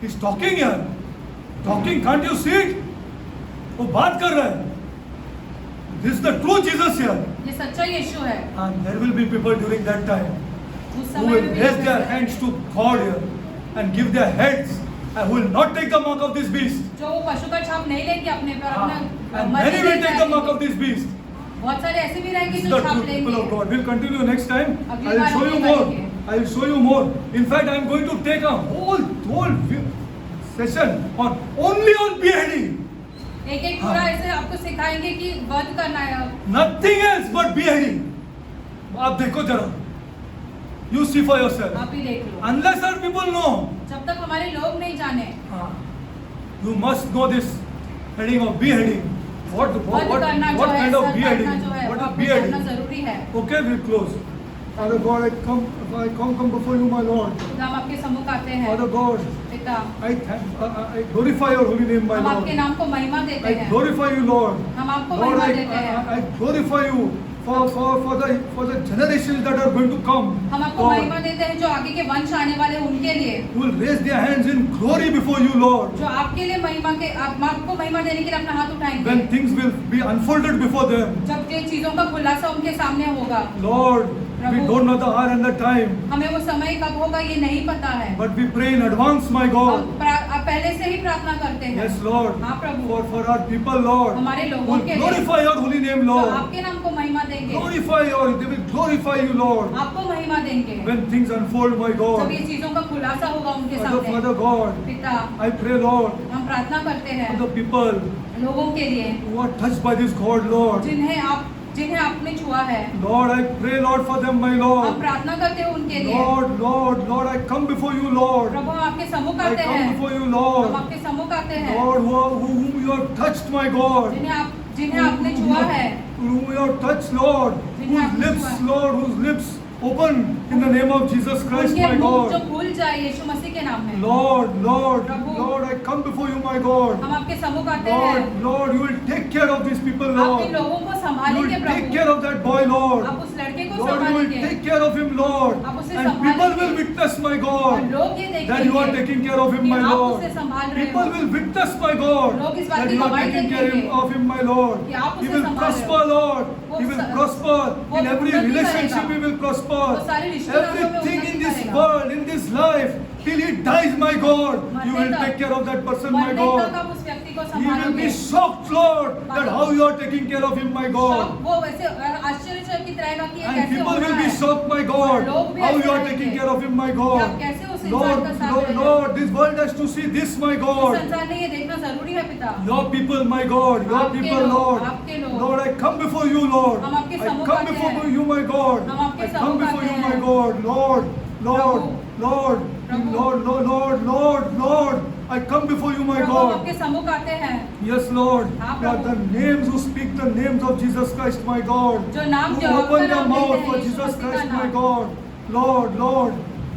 इज टॉकिंग यार, talking, can't you see it? वो बात कर रहा है। दिस द ट्रू जीसस यार। ये सच्चा यीशु है। And there will be people during that time उस who समय will में भी raise their hands to God here and give their heads and who will not take the mark of this beast. जो वो पशु का छाप नहीं लेंगे अपने पर अपना And मर्जी many will नहीं take the mark करेंगे। of this beast. बहुत सारे ऐसे भी रहेंगे This is जो the छाप true people लेंगे। of God. We'll continue next time. अगली I will bar show you हम more. करेंगे। I will show you more. In fact, I am going to take a whole session on only on beheading. एक पूरा ऐसे आपको सिखाएंगे कि वध करना है। Nothing else but beheading. आप देखो जरा. You see for yourself. आप ही देख लो। Unless our people know. जब तक हमारे लोग नहीं जाने। You must know this heading of beheading. What kind of beheading? What is beheading? जरूरी है। Okay, we'll close. Father God, I come before you, my Lord. हम आपके सम्मुख आते हैं। Father God, पिता, I glorify your holy name, my हम Lord. आपके नाम को महिमा देते I हैं। glorify you, Lord. हम आपको Lord, महिमा देते हैं। I glorify you for the generations that are going to come. हम आपको Lord, महिमा देते हैं जो आगे के वंश आने वाले हैं, उनके लिए, who will raise their hands in glory before you, Lord. जो आपके लिए महिमा के आपको महिमा देने के लिए अपना हाथ उठाएंगे, When things will be unfolded before them. जब ये चीजों का खुलासा उनके सामने होगा। Lord, we Prabhu, don't know the hour and the time, हमें वो समय कब होगा ये नहीं पता है, but we pray in advance, my God. आप पहले से ही प्रार्थना करते हैं। Yes, Lord. हाँ प्रभु, For our people, Lord, हमारे who लोगों will के लिए, glorify your holy name, जो Lord. आपके नाम को महिमा देंगे, They will glorify you, Lord. आपको महिमा देंगे When things unfold, my जब God. ये चीजों का खुलासा होगा उनके सामने। Father God, पिता, I pray, Lord, हम प्रार्थना करते हैं for the people लोगों के लिए who are touched by this God, Lord. जिन्हें आपने छुआ है। Lord, I pray, Lord, for them, my हम Lord. प्रार्थना करते हैं उनके लिए। Lord, I come before you, Lord. प्रभु, हम आपके सम्मुख I आते come हैं, before you, हम Lord. आपके सम्मुख आते हैं, Lord, whom you have touched, my God. जिन्हें आपने छुआ है, Whom you have touched, Lord. Whose lips, Lord, whose lips open in the name of Jesus Christ, उनके my मुंह जो God. खुल जाए यीशु मसीह के नाम में। Lord, Prabhu, I come before you, my God. हम आपके सम्मुख आते हैं, Lord, you will take care of these people, आप Lord. इन लोगों को You संभालेंगे will take Prabhu, care of that boy, Lord. आप उस लड़के को Lord, you will संभालेंगे, take care of him, Lord. आप उसे And people संभालेंगे। will witness, my और God, लोग ये that you are देखेंगे taking care of him, कि my आप Lord. उसे संभाल रहे People हो, will witness, my God, लोग इस बात that की you are गवाही taking care देखेंगे of him, my Lord. कि आप He उसे will संभाल रहे हो। prosper, Lord. He will वो prosper वो in every उन्नति relationship. करेगा। He will prosper. वो सारे रिश्तेदारों में Everything उन्नति in this करेगा। world, in this life, till he dies, my God, you will मरने तक- take care of that person, my मरने तक God. आप उस व्यक्ति को He will संभालोगे। be shocked, Lord, that how you are taking care of him, my God. शौक वो वैसे आश्चर्यचकित रहेगा कि ये And कैसे people हो will रहा be है, shocked, my God, लोग भी how ऐसे you are रहेंगे taking care of him, my कि God. आप कैसे उस इंसान का साथ रहे हो। Lord, this world has to see this, my इस God. संसार ने ये देखना जरूरी है पिता। Your people, my God, your आपके people, लोग, Lord. आपके लोग। Lord, I come before you, Lord. हम आपके I सम्मुख come आते before हैं। you, my God. हम आपके I come सम्मुख before आते you, my हैं। God. Lord, I come before you, my प्रभु, हम God. आपके सम्मुख आते हैं, Yes, Lord. हाँ, They are Prabhu. the names who speak the names of Jesus Christ, my God. जो नाम Who जो आपका open their नाम mouth लेते for हैं, यीशु Jesus मसीह का Christ, my नाम। God.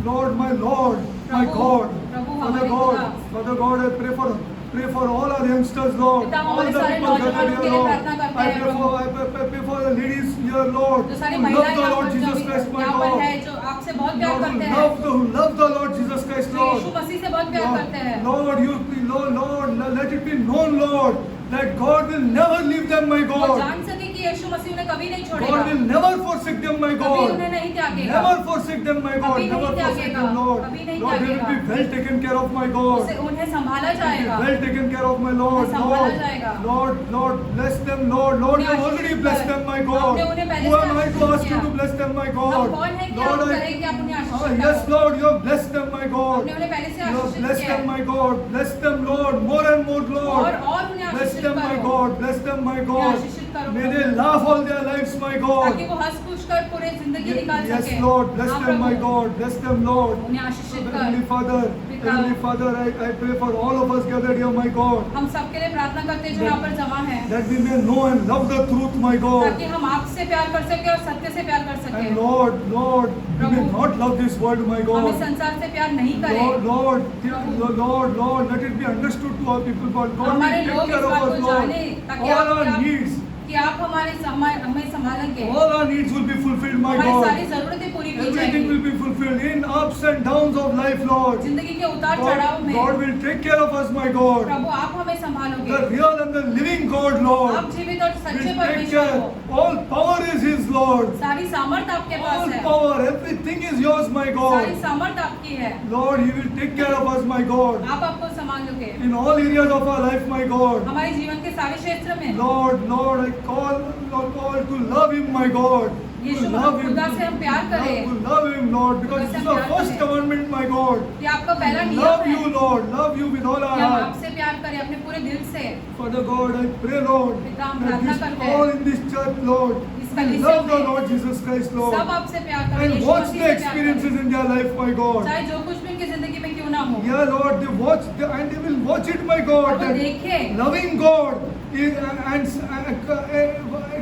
Lord, my Lord, my Prabhu, God. Prabhu, Father हमारे God, खुदा। Father God, I pray for all our youngsters, Lord. पिता, हम All हमारे the सारे people gathered नौजवानों के here, लिए Lord. प्रार्थना करते I हैं, प्रभु। pray for the ladies here, Lord. जो सारी Who love महिलाएं the यहाँ Lord पर Jesus Christ, my यहाँ पर God. है, जो आपसे बहुत प्यार Lord, करते हैं, who love the Lord Jesus Christ, जो Lord. यीशु मसीह से बहुत प्यार करते हैं। Lord, let it be known, Lord, that God will never leave them, my वो God. जान सके कि यीशु मसीह उन्हें कभी नहीं छोड़ेगा, God will never forsake them, my कभी God. उन्हें नहीं त्यागेगा, Never forsake them, my God. कभी नहीं Never forsake त्यागेगा, them, Lord. कभी नहीं Lord, they will be त्यागेगा। well taken care of, my God. उन्हें संभाला They will जाएगा, be well taken care of, my Lord. उन्हें संभाला जाएगा। Lord, bless them, Lord. Lord, you उन्हें have already आशीष blessed कर। them, my God. आपने उन्हें पहले Who से am I to Ashish ask you किया। to bless them, my हम God? कौन है कि आप Lord, कहें कि आप उन्हें आशीष yes, करो। Lord, you have blessed them, my God. आपने उन्हें पहले से You have आशीष blessed किया them, है। my God. Bless them, Lord, more and more, Lord. और उन्हें Bless आशीषित them, my करो। God. Bless them, my God. आशीषित करो, May Prabhu. they laugh all their lives, my God. ताकि वो हंस खुश कर पूरे जिंदगी निकाल Yes, सके। Lord. Bless हाँ, them, my Prabhu. God. Bless them, Lord. उन्हें आशीषित कर। Heavenly Father, I pray for all of us gathered here, my God, हम सबके लिए प्रार्थना करते हैं जो यहाँ पर जमा है, that we may know and love the truth, my God. ताकि हम आपसे प्यार कर सके और सत्य से प्यार कर सके। And Lord, we may not love this world, my हमें God. संसार से प्यार नहीं करें। Lord, let it be understood to our people, God. God हमारे will लोग take इस care of बात us, को Lord. जाने ताकि All our आप needs, कि आप हमें संभालेंगे, all our needs will be fulfilled, my हमारी God. सारी जरूरतें पूरी की Everything will जाएंगी। be fulfilled in ups and downs of life, Lord. जिंदगी के उतार चढ़ाव में God will take care of us, my God. प्रभु आप हमें The संभालोगे। real and the living God, Lord, आप जीवित और will सच्चे take परमेश्वर care. हो। All power is His, Lord. सारी सामर्थ आपके All पास है, power, everything is yours, my सारी God. सामर्थ आपकी है। Lord, He will take care of us, my God. आप आपको संभालोगे In all areas of our life, my God. हमारे जीवन के सारे क्षेत्र में। Lord, I call to love Him, my God. To Yeshu love Him. खुदा से हम प्यार करें। To love Him, Lord, because खुदा से this is हम the प्यार first करें। commandment, my God. ये आपका पहला To नियम love है you, Lord. Love you with all our कि हम heart. आपसे प्यार करें अपने पूरे दिल से। Father God, I pray, Lord, पिता, हम that प्रार्थना this करते हैं। all in this church, Lord, इस will कलीसिया love the में Lord Jesus Christ, Lord, सब आपसे प्यार करें, and Yeshu watch Masih the से प्यार experiences करें। in their life, my God. चाहे जो कुछ भी उनकी जिंदगी में क्यों ना हो, Yeah, Lord, and they will watch it, my और God, वो that देखें loving God and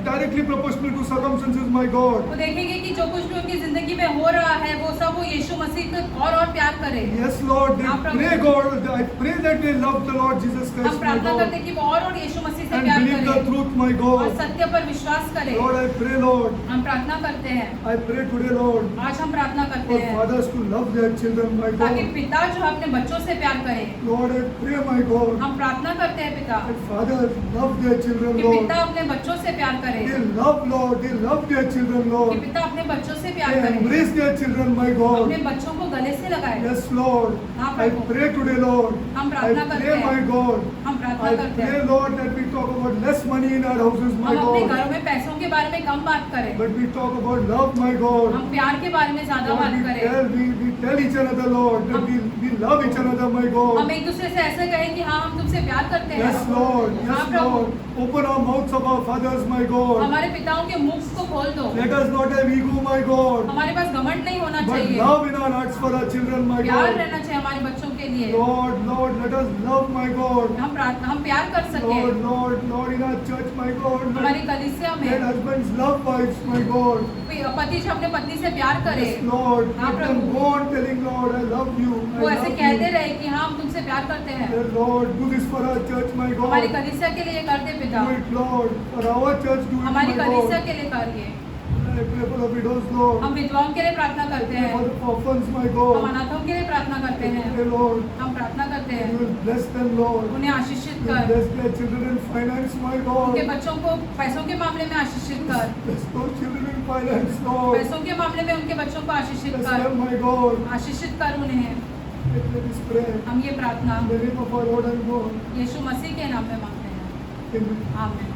directly proportional to circumstances, my God. वो देखेंगे कि जो कुछ भी उनकी जिंदगी में हो रहा है वो सब वो यीशु मसीह को और प्यार करे। Yes, Lord, they हाँ, प्रभु। pray, God, I pray that they love the Lord Jesus हम Christ, my प्रार्थना करते God, हैं कि वो और यीशु मसीह से and प्यार believe the करे truth, my और God. सत्य पर विश्वास करे। Lord, I pray, Lord, हम प्रार्थना करते हैं, I pray today, Lord, आज हम प्रार्थना करते for हैं fathers to love their children, my ताकि God. पिता जो है अपने बच्चों से प्यार करे। Lord, I pray, my God, हम प्रार्थना करते हैं पिता that fathers love their children, कि Lord. पिता अपने बच्चों से प्यार करे, They love, Lord, they love their children, कि Lord. पिता अपने बच्चों से प्यार They करे, embrace their children, my God. अपने बच्चों को गले से लगाए। Yes, Lord. हाँ, I Prabhu. pray today, Lord. हम I प्रार्थना करते pray, हैं। my God. हम प्रार्थना I करते pray, हैं Lord, that we talk about less money in our houses, my हम अपने God. घरों में पैसों के बारे में कम बात करें, But we talk about love, my God. हम प्यार के बारे में ज्यादा Lord, बात करें। we tell each another, Lord, that we love each another, my हम God. एक दूसरे से ऐसे कहें कि हाँ हम तुमसे प्यार करते हैं। Yes, Lord. हाँ Yes, Prabhu, Lord. Open our mouths of our fathers, my God. हमारे पिताओं के मुख को खोल दो। Let us not have ego, my God. हमारे पास घमंड नहीं होना But चाहिए, love in our hearts for our children, my प्यार God. रहना चाहिए हमारे बच्चों के लिए। Lord, Lord, let us love, my God. हम प्यार कर सके। Lord, Lord, Lord, in our church, my God. हमारी कलीसिया Let में husbands love wives, my God. पति जो अपने पत्नी से प्यार करे, Yes, Lord. हाँ, Let them Prabhu. go on telling, Lord, I love you. वो I ऐसे love कहते you. रहे कि हाँ हम तुमसे प्यार करते हैं। Dear Lord, do this for our church, my हमारी God. कलीसिया के लिए कर दे पिता, Do it, Lord. For our church, do it, हमारी my कलीसिया God. के लिए करिए। I pray for the widows, Lord. हम विधवाओं के लिए प्रार्थना करते Pray for हैं, the orphans, my हम God. अनाथों के लिए प्रार्थना करते I हैं, pray, Lord, हम प्रार्थना करते you हैं will bless them, Lord. उन्हें आशीषित You will कर, bless their children in finance, my God. उनके बच्चों को पैसों के मामले में आशीषित कर, Bless those children in finance, Lord. पैसों के मामले में उनके बच्चों को आशीषित Bless कर, them, my God. आशीषित कर उन्हें। Let us pray. हम ये प्रार्थना In the name of our Lord and God. यीशु मसीह के नाम में मांगते हैं, Amen. आमीन।